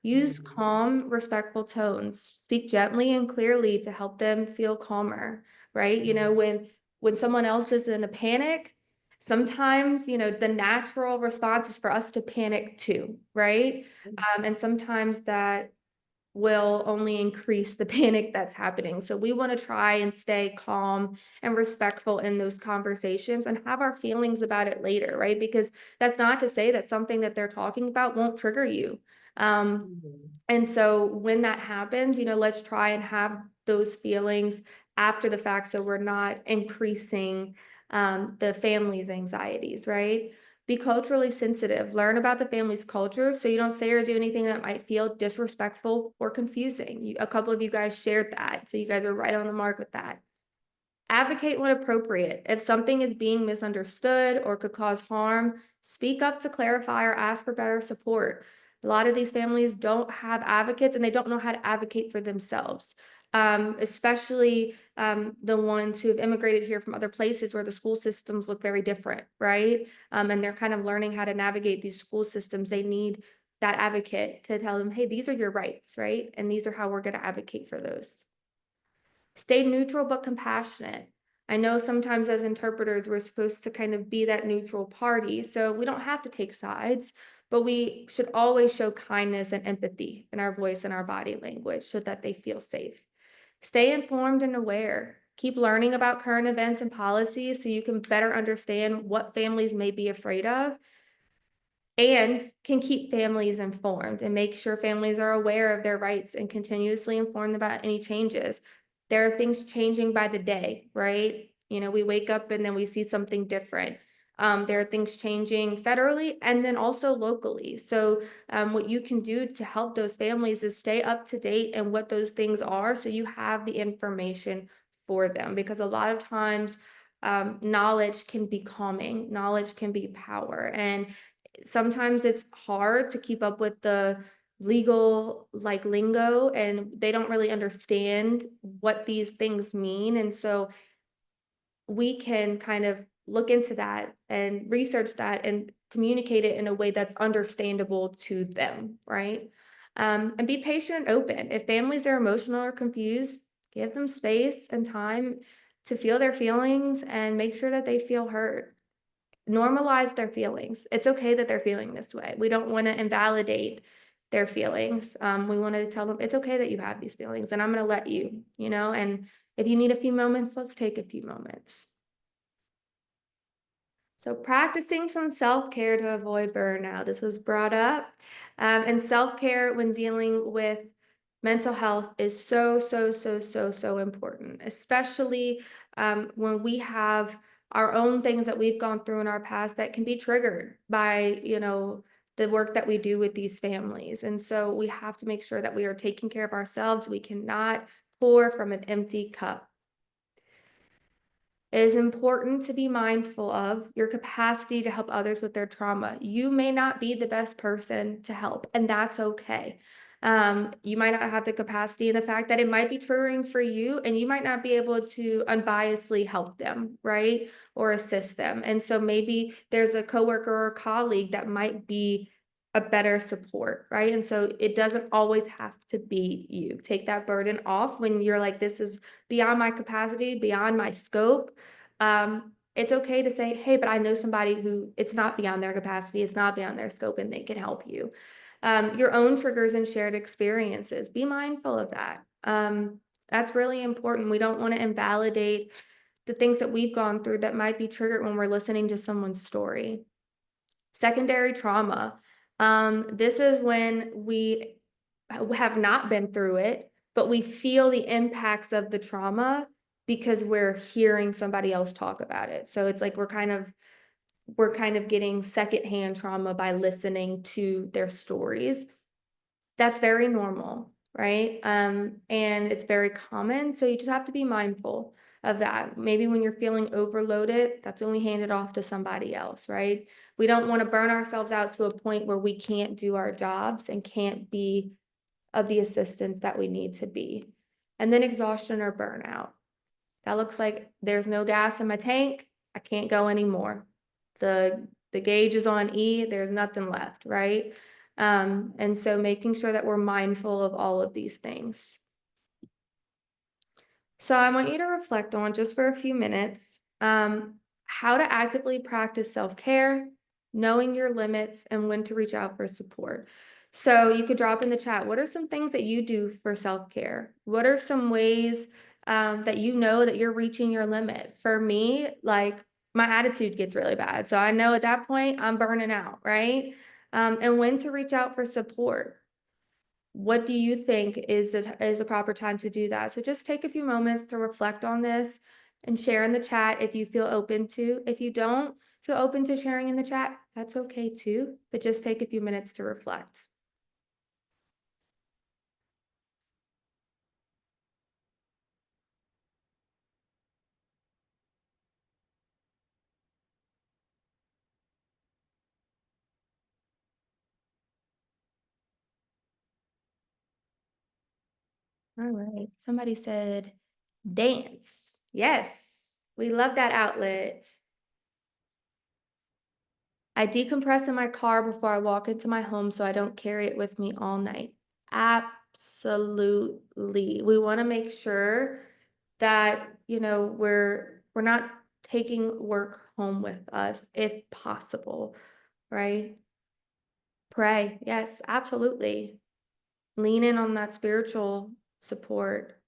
Use calm, respectful tones. Speak gently and clearly to help them feel calmer, right? You know, when someone else is in a panic, sometimes, you know, the natural response is for us to panic too, right? And sometimes that will only increase the panic that's happening. So we want to try and stay calm and respectful in those conversations and have our feelings about it later, right? Because that's not to say that something that they're talking about won't trigger you. And so when that happens, you know, let's try and have those feelings after the fact so we're not increasing the family's anxieties, right? Be culturally sensitive. Learn about the family's culture so you don't say or do anything that might feel disrespectful or confusing. A couple of you guys shared that, so you guys are right on the mark with that. Advocate when appropriate. If something is being misunderstood or could cause harm, speak up to clarify or ask for better support. A lot of these families don't have advocates and they don't know how to advocate for themselves. Especially the ones who have immigrated here from other places where the school systems look very different, right? And they're kind of learning how to navigate these school systems. They need that advocate to tell them, hey, these are your rights, right? And these are how we're going to advocate for those. Stay neutral but compassionate. I know sometimes as interpreters, we're supposed to kind of be that neutral party. So we don't have to take sides, but we should always show kindness and empathy in our voice and our body language so that they feel safe. Stay informed and aware. Keep learning about current events and policies so you can better understand what families may be afraid of and can keep families informed and make sure families are aware of their rights and continuously informed about any changes. There are things changing by the day, right? You know, we wake up and then we see something different. There are things changing federally and then also locally. So what you can do to help those families is stay up to date and what those things are so you have the information for them, because a lot of times knowledge can be calming, knowledge can be power, and sometimes it's hard to keep up with the legal like lingo and they don't really understand what these things mean. And so we can kind of look into that and research that and communicate it in a way that's understandable to them, right? And be patient and open. If families are emotional or confused, give them space and time to feel their feelings and make sure that they feel heard. Normalize their feelings. It's okay that they're feeling this way. We don't want to invalidate their feelings. We want to tell them it's okay that you have these feelings and I'm going to let you, you know, and if you need a few moments, let's take a few moments. So practicing some self-care to avoid burnout. This was brought up. And self-care when dealing with mental health is so, so, so, so, so important, especially when we have our own things that we've gone through in our past that can be triggered by, the work that we do with these families. And so we have to make sure that we are taking care of ourselves. We cannot pour from an empty cup. It is important to be mindful of your capacity to help others with their trauma. You may not be the best person to help, and that's okay. You might not have the capacity, and the fact that it might be triggering for you, and you might not be able to unbiasedly help them, right? Or assist them. And so maybe there's a coworker or colleague that might be a better support, right? And so it doesn't always have to be you. Take that burden off when you're like, this is beyond my capacity, beyond my scope. It's okay to say, hey, but I know somebody who it's not beyond their capacity, it's not beyond their scope, and they can help you. Your own triggers and shared experiences, be mindful of that. That's really important. We don't want to invalidate the things that we've gone through that might be triggered when we're listening to someone's story. Secondary trauma. This is when we have not been through it, but we feel the impacts of the trauma because we're hearing somebody else talk about it. So it's like we're kind of getting secondhand trauma by listening to their stories. That's very normal, right? And it's very common. So you just have to be mindful of that. Maybe when you're feeling overloaded, that's when we hand it off to somebody else, right? We don't want to burn ourselves out to a point where we can't do our jobs and can't be of the assistance that we need to be. And then exhaustion or burnout. That looks like there's no gas in my tank. I can't go anymore. The gauge is on E, there's nothing left, right? And so making sure that we're mindful of all of these things. So I want you to reflect on, just for a few minutes, how to actively practice self-care, knowing your limits, and when to reach out for support. So you could drop in the chat, what are some things that you do for self-care? What are some ways that you know that you're reaching your limit? For me, like, my attitude gets really bad. So I know at that point I'm burning out, right? And when to reach out for support. What do you think is a proper time to do that? So just take a few moments to reflect on this and share in the chat if you feel open to. If you don't feel open to sharing in the chat, that's okay too, but just take a few minutes to reflect. All right, somebody said dance. Yes, we love that outlet. I decompress in my car before I walk into my home so I don't carry it with me all night. Absolutely. We want to make sure that, we're not taking work home with us if possible, right? Pray. Yes, absolutely. Lean in on that spiritual support.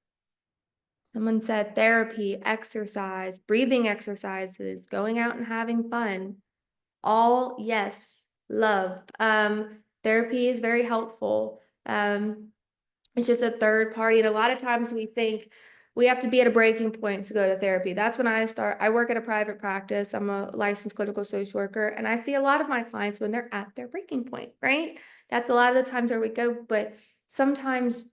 Someone said therapy, exercise, breathing exercises, going out and having fun. All, yes, love. Therapy is very helpful. It's just a third party. And a lot of times we think we have to be at a breaking point to go to therapy. That's when I work at a private practice. I'm a licensed clinical social worker, and I see a lot of my clients when they're at their breaking point, right? That's a lot of the times where we go, but sometimes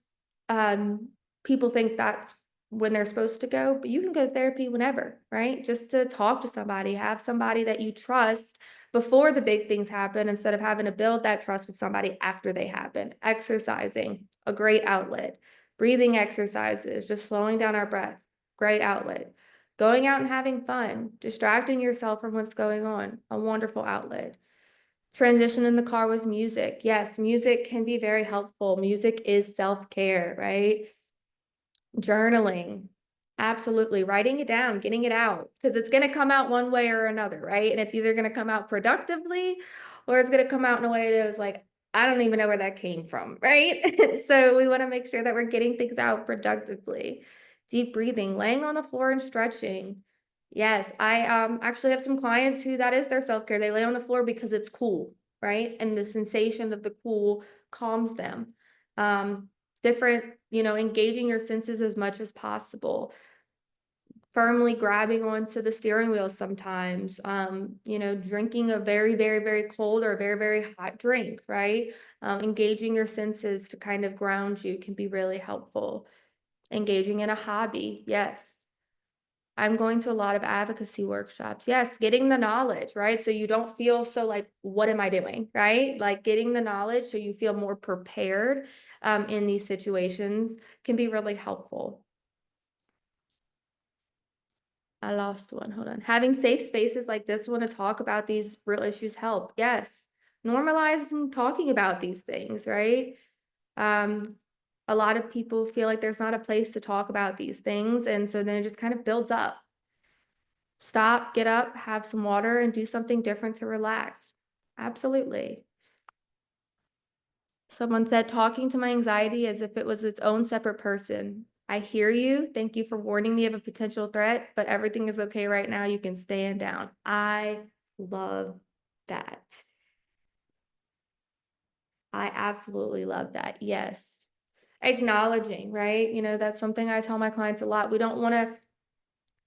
people think that's when they're supposed to go, but you can go to therapy whenever, right? Just to talk to somebody, have somebody that you trust before the big things happen, instead of having to build that trust with somebody after they happen. Exercising, a great outlet. Breathing exercises, just slowing down our breath, great outlet. Going out and having fun, distracting yourself from what's going on, a wonderful outlet. Transition in the car with music. Yes, music can be very helpful. Music is self-care, right? Journaling, absolutely. Writing it down, getting it out, because it's going to come out one way or another, right? And it's either going to come out productively, or it's going to come out in a way that was like, I don't even know where that came from, right? So we want to make sure that we're getting things out productively. Deep breathing, laying on the floor and stretching. Yes, I actually have some clients who that is their self-care. They lay on the floor because it's cool, right? And the sensation of the cool calms them. different, engaging your senses as much as possible. Firmly grabbing onto the steering wheel sometimes, drinking a very, very, very cold or very, very hot drink, right? Engaging your senses to kind of ground you can be really helpful. Engaging in a hobby, yes. I'm going to a lot of advocacy workshops. Yes, getting the knowledge, right? So you don't feel so like, what am I doing, right? Like getting the knowledge so you feel more prepared in these situations can be really helpful. I lost one. Hold on. Having safe spaces like this one to talk about these real issues help. Yes. Normalizing talking about these things, right? A lot of people feel like there's not a place to talk about these things. And so then it just kind of builds up. Stop, get up, have some water, and do something different to relax. Absolutely. Someone said, talking to my anxiety as if it was its own separate person. I hear you. Thank you for warning me of a potential threat, but everything is okay right now. You can stand down. I love that. I absolutely love that. Yes. Acknowledging, right? That's something I tell my clients a lot. We don't want to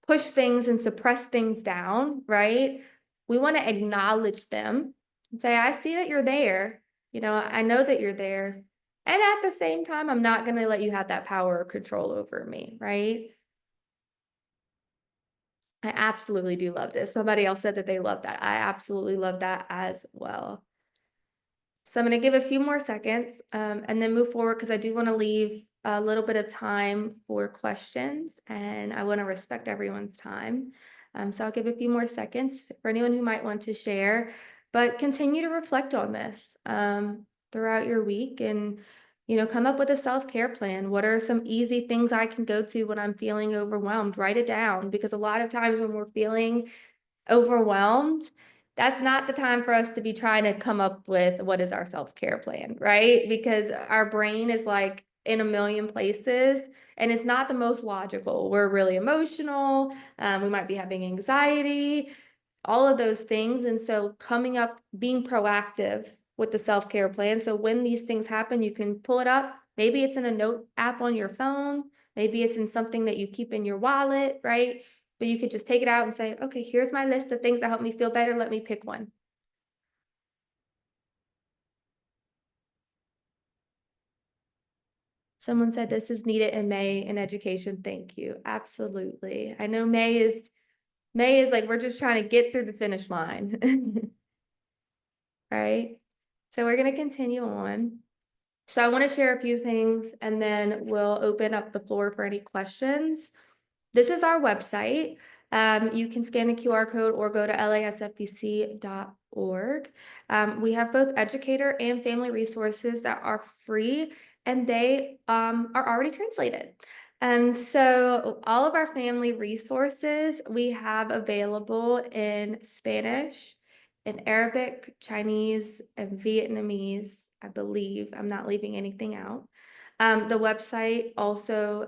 push things and suppress things down, right? We want to acknowledge them and say, I see that you're there. I know that you're there. And at the same time, I'm not going to let you have that power or control over me, right? I absolutely do love this. Somebody else said that they love that. I absolutely love that as well. So I'm going to give a few more seconds and then move forward because I do want to leave a little bit of time for questions and I want to respect everyone's time. So I'll give a few more seconds for anyone who might want to share, but continue to reflect on this throughout your week and, come up with a self-care plan. What are some easy things I can go to when I'm feeling overwhelmed? Write it down because a lot of times when we're feeling overwhelmed, that's not the time for us to be trying to come up with what is our self-care plan, right? Because our brain is like in a million places and it's not the most logical. We're really emotional. We might be having anxiety, all of those things. And so coming up, being proactive with the self-care plan. So when these things happen, you can pull it up. Maybe it's in a note app on your phone. Maybe it's in something that you keep in your wallet, right? But you could just take it out and say, okay, here's my list of things that help me feel better. Let me pick one. Someone said this is needed in May in education. Thank you. Absolutely. I know May is like, we're just trying to get through the finish line. Right? So we're going to continue on. So I want to share a few things and then we'll open up the floor for any questions. This is our website. You can scan the QR code or go to lasfbc.org. We have both educator and family resources that are free and they are already translated. So all of our family resources we have available in Spanish, in Arabic, Chinese, and Vietnamese, I believe. I'm not leaving anything out. The website also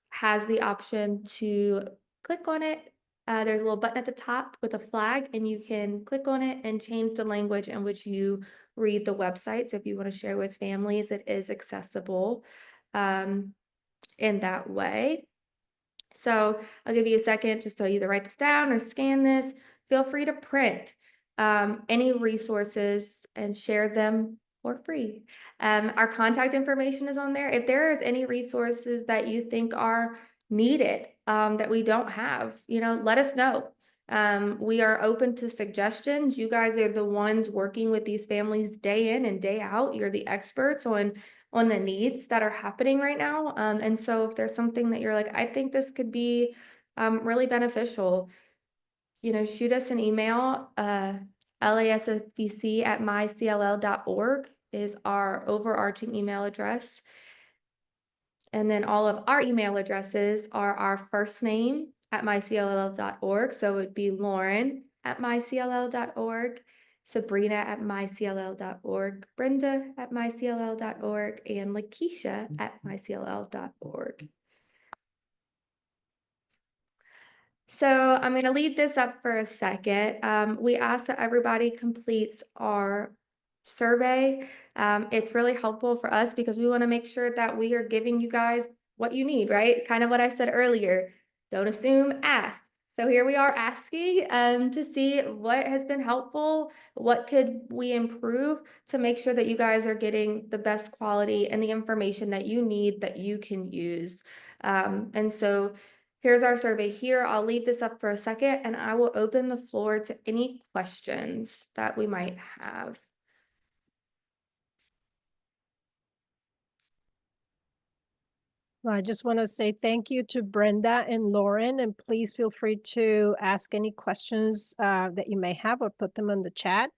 has the option to click on it. There's a little button at the top with a flag and you can click on it and change the language in which you read the website. So if you want to share with families, it is accessible in that way. So I'll give you a second just to either write this down or scan this. Feel free to print any resources and share them for free. Our contact information is on there. If there is any resources that you think are needed that we don't have, let us know. We are open to suggestions. You guys are the ones working with these families day in and day out. You're the experts on the needs that are happening right now. And so if there's something that you're like, I think this could be really beneficial, shoot us an email. lasfbc@mycll.org is our overarching email address. And then all of our email addresses are our first name at mycll.org. So it would be Lauren@mycll.org, Sabrina@mycll.org, Brenda@mycll.org, and Lakeisha@mycll.org. So I'm going to lead this up for a second. We ask that everybody completes our survey. It's really helpful for us because we want to make sure that we are giving you guys what you need, right? Kind of what I said earlier. Don't assume, ask. So here we are asking to see what has been helpful, what could we improve to make sure that you guys are getting the best quality and the information that you need that you can use. And so here's our survey here. I'll leave this up for a second and I will open the floor to any questions that we might have. Well, I just want to say thank you to Brenda and Lauren, and please feel free to ask any questions that you may have or put them in the chat.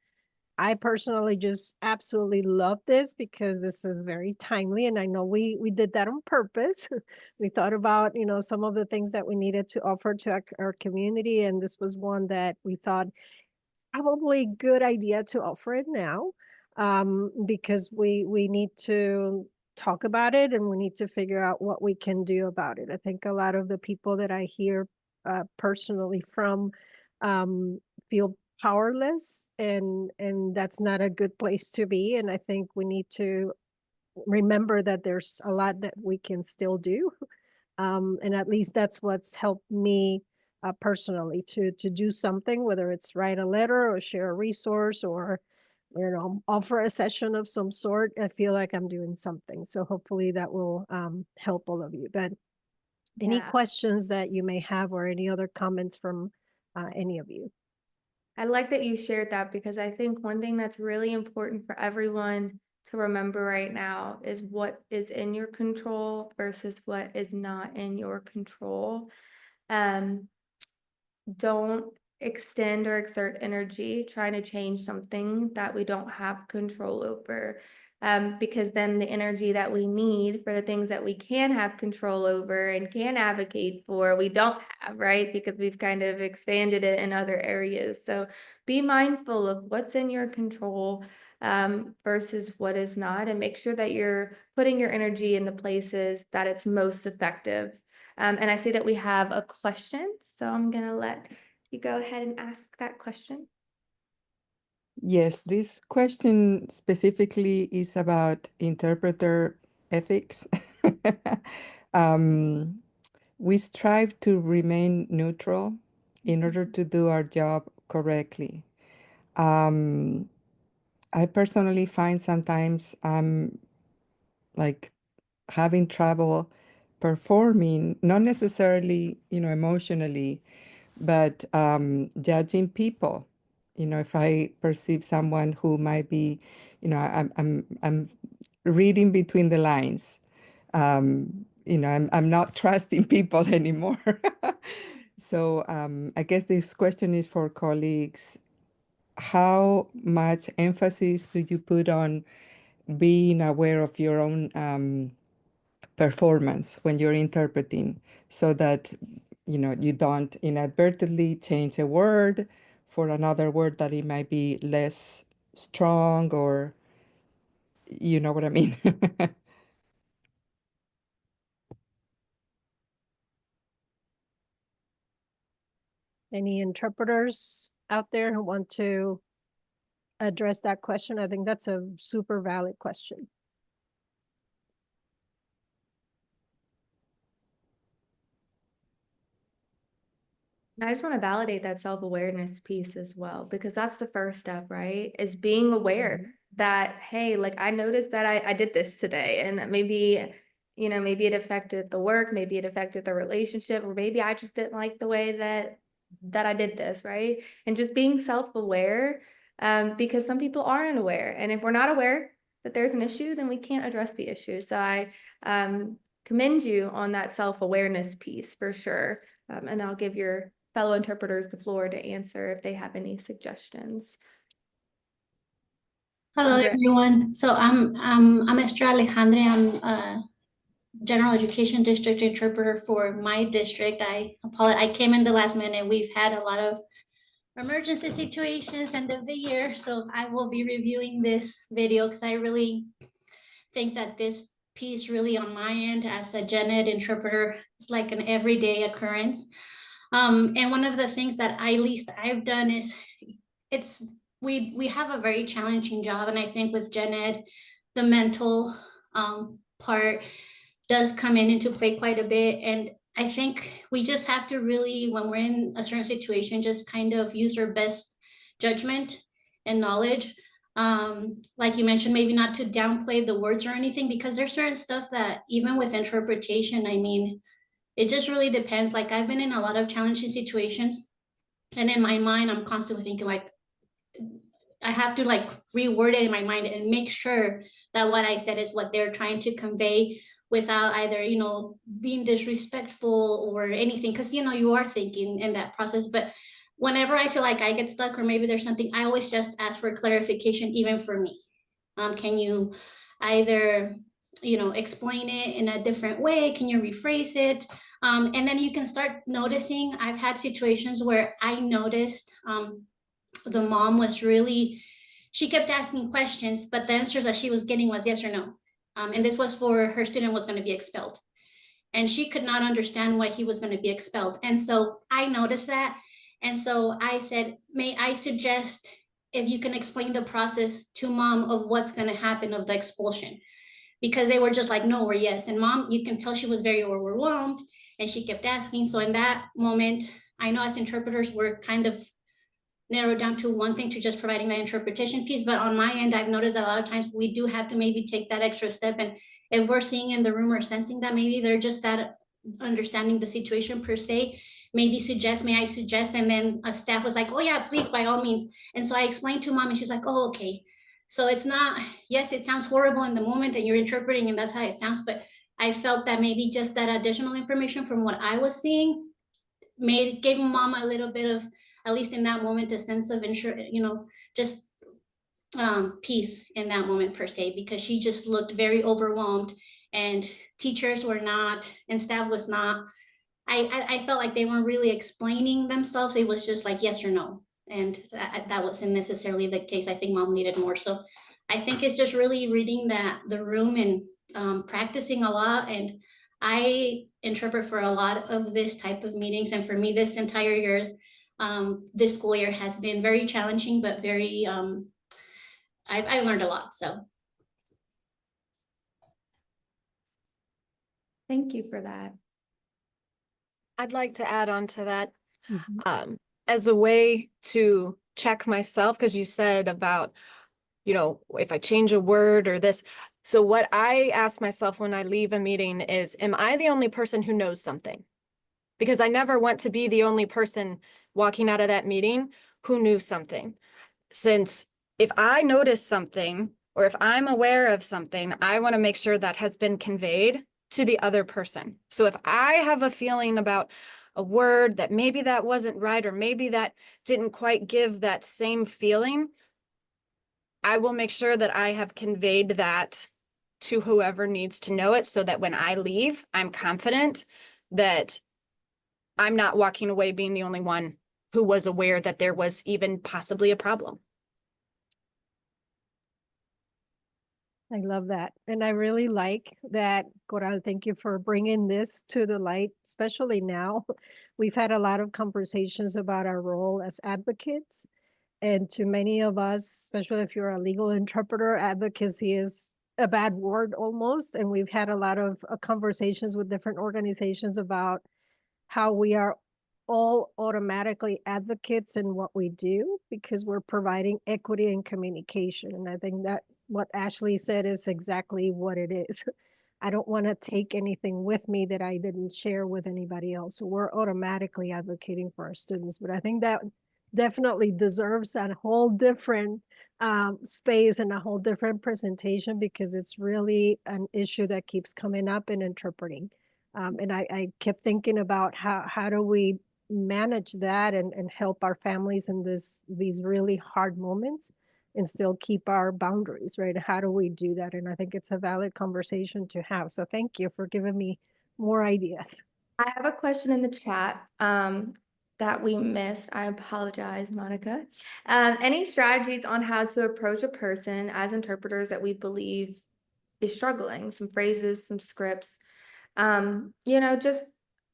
I personally just absolutely love this because this is very timely, and I know we did that on purpose. We thought about, you know, some of the things that we needed to offer to our community, and this was one that we thought probably good idea to offer it now, because we need to talk about it and we need to figure out what we can do about it. I think a lot of the people that I hear personally from feel powerless, and that's not a good place to be. And I think we need to remember that there's a lot that we can still do. And at least that's what's helped me personally to do something, whether it's write a letter or share a resource or, you know, offer a session of some sort. I feel like I'm doing something. So hopefully that will help all of you. But any Yeah. questions that you may have or any other comments from any of you? I like that you shared that because I think one thing that's really important for everyone to remember right now is what is in your control versus what is not in your control. Don't extend or exert energy trying to change something that we don't have control over. Because then the energy that we need for the things that we can have control over and can advocate for, we don't have, right? Because we've kind of expanded it in other areas. So be mindful of what's in your control versus what is not, and make sure that you're putting your energy in the places that it's most effective. And I see that we have a question, so I'm gonna let you go ahead and ask that question. Yes, this question specifically is about interpreter ethics. We strive to remain neutral in order to do our job correctly. I personally find sometimes I'm like having trouble performing, not necessarily, emotionally, but judging people. If I perceive someone who might be, I'm reading between the lines. I'm not trusting people anymore. So I guess this question is for colleagues. How much emphasis do you put on being aware of your own performance when you're interpreting, so that you don't inadvertently change a word for another word that it might be less strong, or you know what I mean? Any interpreters out there who want to address that question? I think that's a super valid question. I just want to validate that self-awareness piece as well, because that's the first step, right? Is being aware that, hey, like I noticed that I did this today, and that maybe, maybe it affected the work, maybe it affected the relationship, or maybe I just didn't like the way that I did this, right? And just being self-aware, because some people aren't aware. And if we're not aware that there's an issue, then we can't address the issue. So I commend you on that self-awareness piece for sure. And I'll give your fellow interpreters the floor to answer if they have any suggestions. Hello, Andrea. everyone. So I'm Estrella Alejandre. I'm a general education district interpreter for my district. I apologize. I came in the last minute. We've had a lot of emergency situations end of the year, so I will be reviewing this video because I really think that this piece really on my end as a gen ed interpreter is like an everyday occurrence. And one of the things that I've done is it's we have a very challenging job, and I think with gen ed, the mental part does come into play quite a bit. And I think we just have to really, when we're in a certain situation, just kind of use our best judgment and knowledge. Like you mentioned, maybe not to downplay the words or anything, because there's certain stuff that even with interpretation, I mean, it just really depends. Like I've been in a lot of challenging situations, and in my mind, I'm constantly thinking like, I have to like reword it in my mind and make sure that what I said is what they're trying to convey without either, you know, being disrespectful or anything. Cause you know, you are thinking in that process. But whenever I feel like I get stuck or maybe there's something, I always just ask for clarification, even for me. Can you either, you know, explain it in a different way? Can you rephrase it? And then you can start noticing. I've had situations where I noticed, the mom was really, she kept asking questions, but the answers that she was getting was yes or no. And this was for her student was going to be expelled. And she could not understand why he was going to be expelled. And so I noticed that. And so I said, may I suggest if you can explain the process to mom of what's going to happen of the expulsion? Because they were just like, no or yes. And mom, you can tell she was very overwhelmed and she kept asking. So in that moment, I know as interpreters, we're kind of narrowed down to one thing, to just providing that interpretation piece. But on my end, I've noticed that a lot of times we do have to maybe take that extra step. And if we're seeing in the room or sensing that maybe they're just that understanding the situation per se, maybe suggest, may I suggest? And then a staff was like, oh yeah, please, by all means. And so I explained to mom and she's like, oh, okay. So it's not, yes, it sounds horrible in the moment and you're interpreting and that's how it sounds. But I felt that maybe just that additional information from what I was seeing gave mom a little bit of, at least in that moment, a sense of just peace in that moment per se, because she just looked very overwhelmed and teachers were not, and staff was not. I felt like they weren't really explaining themselves. It was just like yes or no. And that wasn't necessarily the case. I think mom needed more. So I think it's just really reading the room and practicing a lot. And I interpret for a lot of this type of meetings. And for me, this entire year, this school year has been very challenging, but very, I learned a lot, so. Thank you for that. I'd like to add on to that, Mhm. as a way to check myself, because you said about, you know, if I change a word or this. So what I ask myself when I leave a meeting is, am I the only person who knows something? Because I never want to be the only person walking out of that meeting who knew something. Since if I notice something, or if I'm aware of something, I want to make sure that has been conveyed to the other person. So if I have a feeling about a word that maybe that wasn't right, or maybe that didn't quite give that same feeling, I will make sure that I have conveyed that to whoever needs to know it, so that when I leave, I'm confident that I'm not walking away being the only one who was aware that there was even possibly a problem. I love that. And I really like that, Coral. Thank you for bringing this to the light, especially now. We've had a lot of conversations about our role as advocates. And to many of us, especially if you're a legal interpreter, advocacy is a bad word almost. And we've had a lot of conversations with different organizations about how we are all automatically advocates in what we do because we're providing equity and communication. And I think that what Ashley said is exactly what it is. I don't want to take anything with me that I didn't share with anybody else. So we're automatically advocating for our students. But I think that definitely deserves a whole different space and a whole different presentation, because it's really an issue that keeps coming up in interpreting. And I kept thinking about how do we manage that and help our families in these really hard moments and still keep our boundaries, right? How do we do that? And I think it's a valid conversation to have. So thank you for giving me more ideas. I have a question in the chat that we missed. I apologize, Monica. Any strategies on how to approach a person as interpreters that we believe is struggling? Some phrases, some scripts. You know, just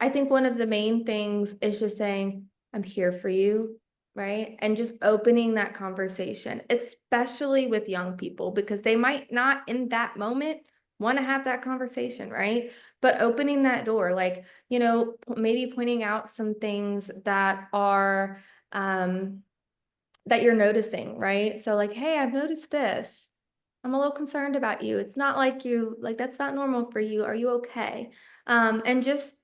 I think one of the main things is just saying, I'm here for you. right? And just opening that conversation, especially with young people, because they might not in that moment want to have that conversation, right? But opening that door, like, you know, maybe pointing out some things that are, that you're noticing, right? So like, hey, I've noticed this. I'm a little concerned about you. It's not like you, like, that's not normal for you. Are you okay? And just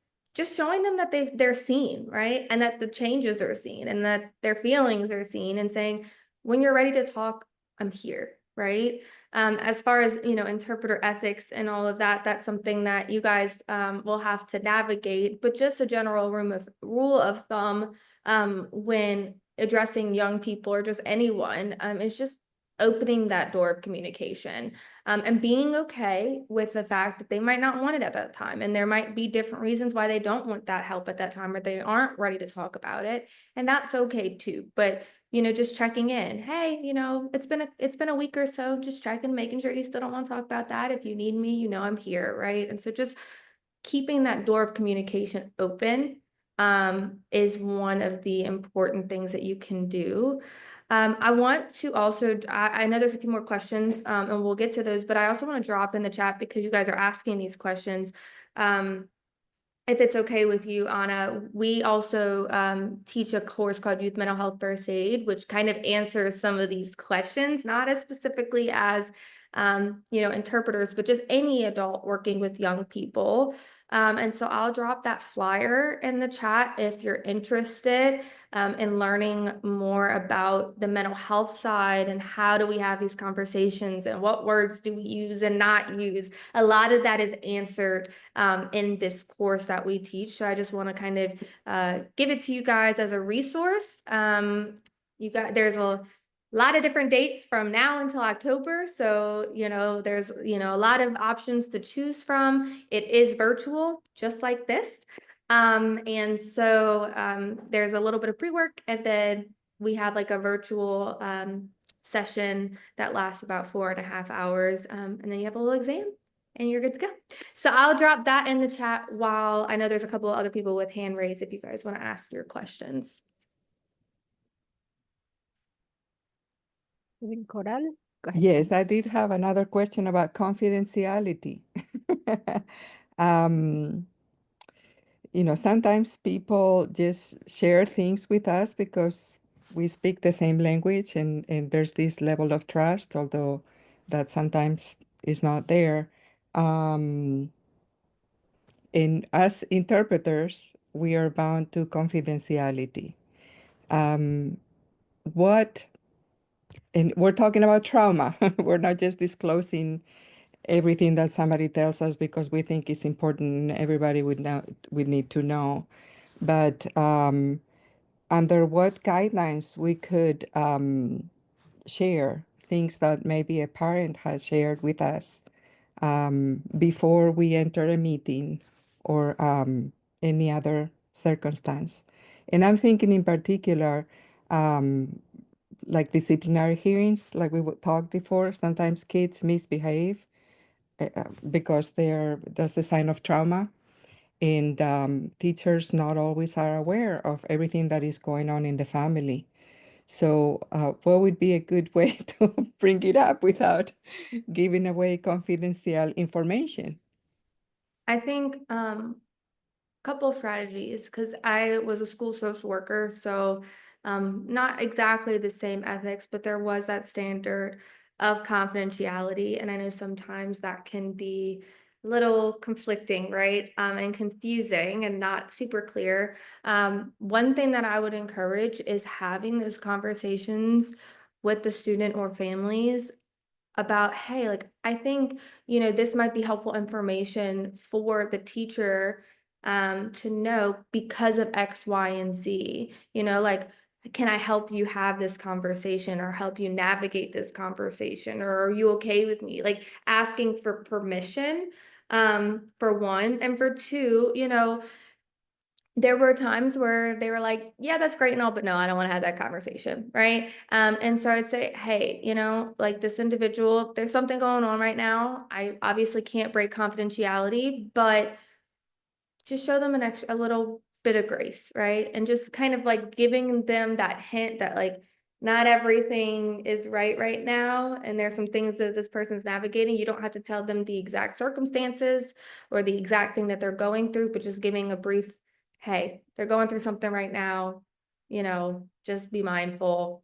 showing them that they're seen, right? And that the changes are seen and that their feelings are seen, and saying, when you're ready to talk, I'm here, right? As far as, you know, interpreter ethics and all of that, that's something that you guys will have to navigate. But just a general rule of thumb when addressing young people or just anyone is just opening that door of communication, and being okay with the fact that they might not want it at that time. And there might be different reasons why they don't want that help at that time, or they aren't ready to talk about it. And that's okay too. But, you know, just checking in, hey, you know, it's been a week or so, just checking, making sure you still don't want to talk about that. If you need me, you know, I'm here. Right. And so just keeping that door of communication open is one of the important things that you can do. I want to also, I know there's a few more questions and we'll get to those, but I also want to drop in the chat, because you guys are asking these questions. If it's okay with you, Anna, we also teach a course called Youth Mental Health First Aid, which kind of answers some of these questions, not as specifically as you know, interpreters, but just any adult working with young people. And so I'll drop that flyer in the chat if you're interested in learning more about the mental health side and how do we have these conversations and what words do we use and not use. A lot of that is answered in this course that we teach. So I just want to kind of give it to you guys as a resource. There's a lot of different dates from now until October. So, you know, there's, you know, a lot of options to choose from. It is virtual, just like this. And so there's a little bit of pre-work, and then we have like a virtual session that lasts about 4.5 hours. And then you have a little exam and you're good to go. So I'll drop that in the chat, while I know there's a couple of other people with hand raised if you guys want to ask your questions. Coral, go ahead. Yes, I did have another question about confidentiality. Um, you know, sometimes people just share things with us because we speak the same language, and there's this level of trust, although that sometimes is not there. And as interpreters, we are bound to confidentiality. What, and we're talking about trauma. We're not just disclosing everything that somebody tells us because we think it's important and everybody would need to know. But under what guidelines we could share things that maybe a parent has shared with us before we enter a meeting or any other circumstance. And I'm thinking in particular, like disciplinary hearings, like we would talk before, sometimes kids misbehave because that's a sign of trauma. And teachers not always are aware of everything that is going on in the family. So what would be a good way to bring it up without giving away confidential information? I think couple of strategies, because I was a school social worker, so not exactly the same ethics, but there was that standard of confidentiality. And I know sometimes that can be a little conflicting, right? And confusing and not super clear. One thing that I would encourage is having those conversations with the student or families about, hey, like, I think, you know, this might be helpful information for the teacher to know because of X, Y, and Z. You know, like, can I help you have this conversation or help you navigate this conversation? Or are you okay with me? Like, asking for permission for one. And for two, you know, there were times where they were like, yeah, that's great and all, but no, I don't want to have that conversation, right? And so I'd say, hey, you know, like, this individual, there's something going on right now. I obviously can't break confidentiality, but just show them a little bit of grace, right? And just kind of like giving them that hint that like not everything is right now, and there's some things that this person's navigating. You don't have to tell them the exact circumstances or the exact thing that they're going through, but just giving a brief, hey, they're going through something right now, you know, just be mindful,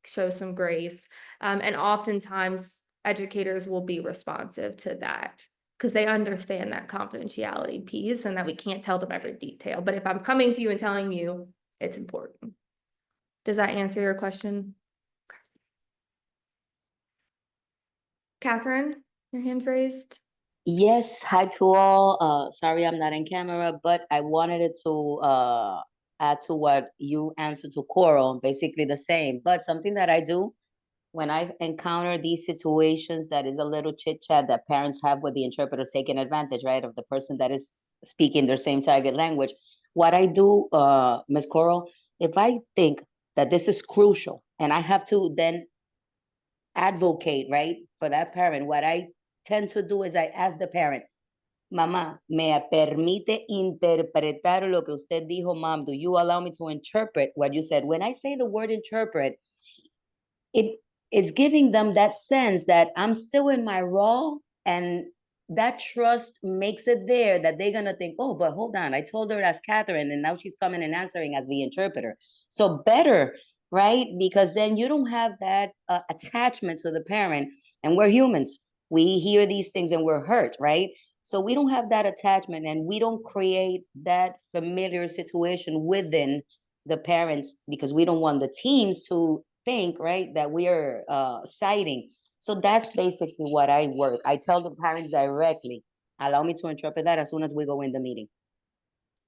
show some grace. And oftentimes educators will be responsive to that because they understand that confidentiality piece and that we can't tell them every detail. But if I'm coming to you and telling you, it's important. Does that answer your question? Catherine, your hand's raised. Yes, hi to all. Sorry I'm not in camera, but I wanted to add to what you answered to Coral, basically the same. But something that I do when I encounter these situations that is a little chit chat that parents have with the interpreters taking advantage, right, of the person that is speaking their same target language. What I do, Ms. Coral, if I think that this is crucial and I have to then advocate, right, for that parent, what I tend to do is I ask the parent, Mamá, ¿me permite interpretar lo que usted dijo, Mom? Do you allow me to interpret what you said? When I say the word interpret, it is giving them that sense that I'm still in my role, and that trust makes it there that they're gonna think, oh, but hold on, I told her as Catherine, and now she's coming and answering as the interpreter. So better, right? Because then you don't have that attachment to the parent, and we're humans. We hear these things and we're hurt, right? So we don't have that attachment, and we don't create that familiar situation within the parents because we don't want the teams to think, right, that we are citing. So that's basically what I work. I tell the parents directly, allow me to interpret that as soon as we go in the meeting.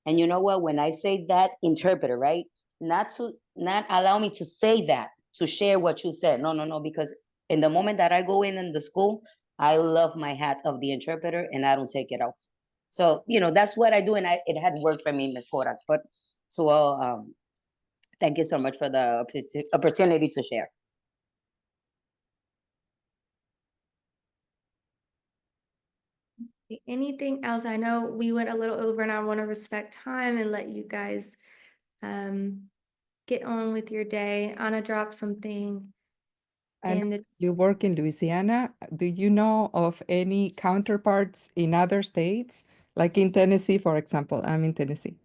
And you know what, when I say that interpreter, right, not allow me to say that, to share what you said. No, because in the moment that I go in the school, I love my hat of the interpreter and I don't take it off. So, you know, that's what I do. And it had worked for me, Ms. Cora. But to all, thank you so much for the opportunity to share. Anything else? I know we went a little over and I want to respect time and let you guys get on with your day. Anna dropped something in the You work in Louisiana. Do you know of any counterparts in other states? Like in Tennessee, for example. I'm in Tennessee.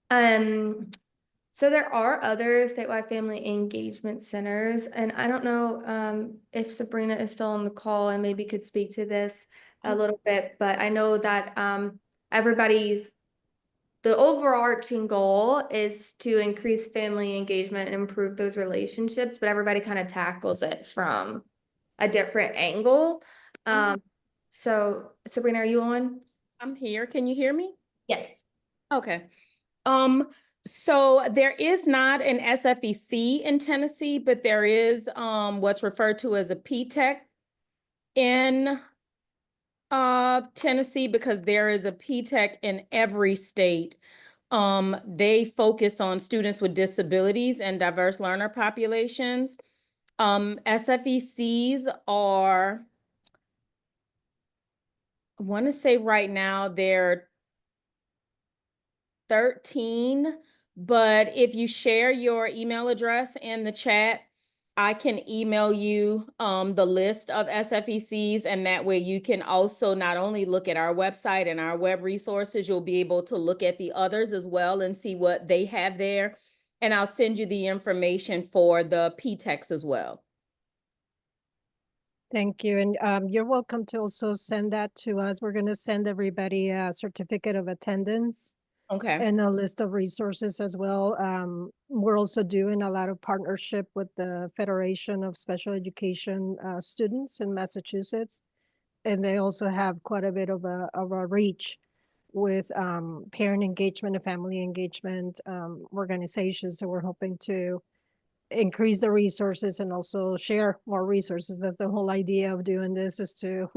So there are other statewide family engagement centers, and I don't know if Sabrina is still on the call and maybe could speak to this a little bit, but I know that the overarching goal is to increase family engagement and improve those relationships, but everybody kind of tackles it from a different angle. So Sabrina, are you on? I'm here. Can you hear me? Yes. Okay. So there is not an SFEC in Tennessee, but there is what's referred to as a PTEC in Tennessee, because there is a PTEC in every state. They focus on students with disabilities and diverse learner populations. SFECs are, I want to say right now they're 13, but if you share your email address in the chat, I can email you the list of SFECs, and that way you can also not only look at our website and our web resources, you'll be able to look at the others as well and see what they have there. And I'll send you the information for the PTECs as well. Thank you. And you're welcome to also send that to us. We're going to send everybody a certificate of attendance. Okay. And a list of resources as well. We're also doing a lot of partnership with the Federation of Special Education Students in Massachusetts. And they also have quite a bit of a reach with parent engagement and family engagement organizations. So we're hoping to increase the resources and also share more resources. That's the whole idea of doing this, is to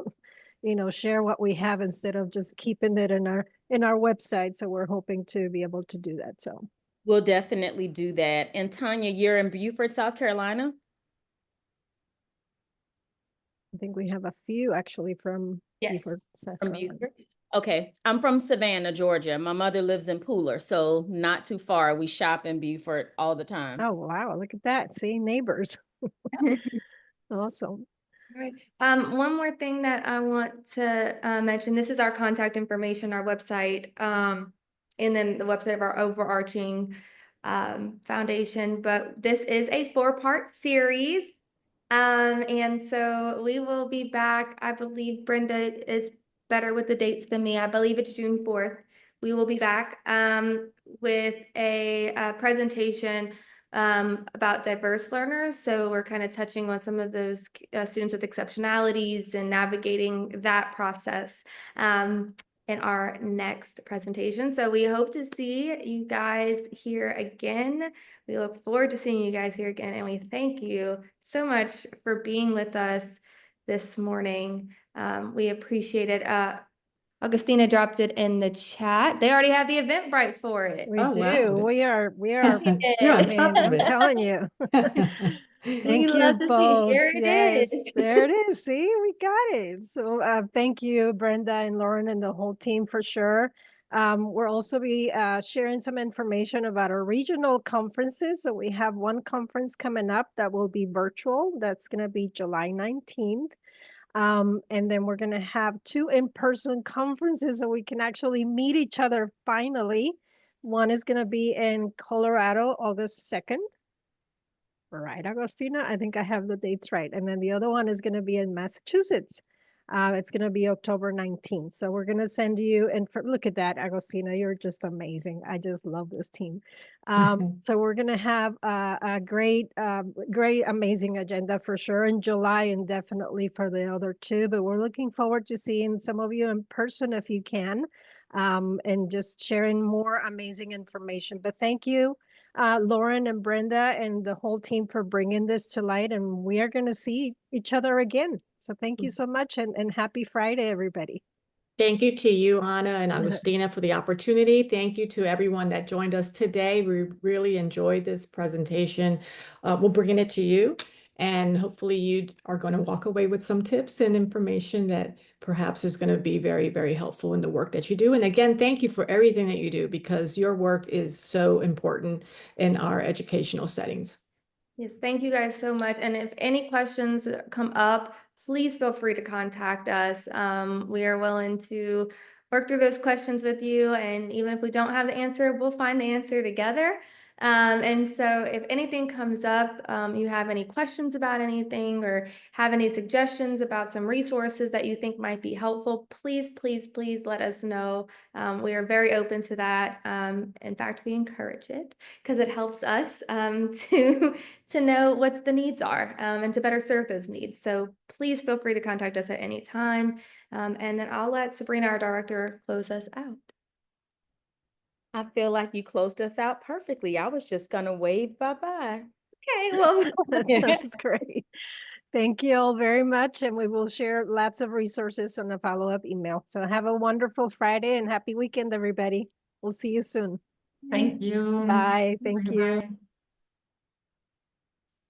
share what we have instead of just keeping it in our website. So we're hoping to be able to do that. So we'll definitely do that. And Tanya, you're in Beaufort, South Carolina? I think we have a few actually from Yes. Beaufort, South From Carolina. Beaufort? Okay, I'm from Savannah, Georgia. My mother lives in Pooler, so not too far. We shop in Beaufort all the time. Oh, wow. Look at that. See, neighbors. Awesome. Right. One more thing that I want to mention, this is our contact information, our website, and then the website of our overarching foundation, but this is a 4-part series. And so we will be back. I believe Brenda is better with the dates than me. I believe it's June 4th. We will be back with a presentation about diverse learners. So we're kind of touching on some of those students with exceptionalities and navigating that process in our next presentation. So we hope to see you guys here again. We look forward to seeing you guys here again. And we thank you so much for being with us this morning. We appreciate it. Augustina dropped it in the chat. They already have the Eventbrite for it. We Oh, do. wow. We are, You're on I mean, top of I'm it. telling you. Thank you love to see. both. Here it Yes, is. there it is. See, we got it. So thank you, Brenda and Lauren and the whole team for sure. We'll also be sharing some information about our regional conferences. So we have one conference coming up that will be virtual. That's going to be July 19th. And then we're going to have 2 in-person conferences so we can actually meet each other finally. One is going to be in Colorado, August 2nd. Right, Agostina? I think I have the dates right. And then the other one is going to be in Massachusetts. It's going to be October 19th. So we're going to send you, and look at that, Agostina, you're just amazing. I just love this team. So we're going to have a great, amazing agenda for sure in July and definitely for the other 2. But we're looking forward to seeing some of you in person if you can, and just sharing more amazing information. But thank you, Lauren and Brenda and the whole team for bringing this to light. And we are going to see each other again. So thank you so much and happy Friday, everybody. Thank you to you, Anna and Agustina, for the opportunity. Thank you to everyone that joined us today. We really enjoyed this presentation. We'll bring it to you, and hopefully you are going to walk away with some tips and information that perhaps is going to be very, very helpful in the work that you do. And again, thank you for everything that you do, because your work is so important in our educational settings. Yes, thank you guys so much. And if any questions come up, please feel free to contact us. We are willing to work through those questions with you. And even if we don't have the answer, we'll find the answer together. And so if anything comes up, you have any questions about anything or have any suggestions about some resources that you think might be helpful, please, please, please let us know. We are very open to that. In fact, we encourage it because it helps us to know what the needs are and to better serve those needs. So please feel free to contact us at any time. And then I'll let Sabrina, our director, close us out. I feel like you closed us out perfectly. I was just going to wave bye-bye. Okay, well, That sounds great. Thank you all very much. And we will share lots of resources on the follow-up email. So have a wonderful Friday and happy weekend, everybody. We'll see you soon. Thank you. Bye. Thank you. Bye.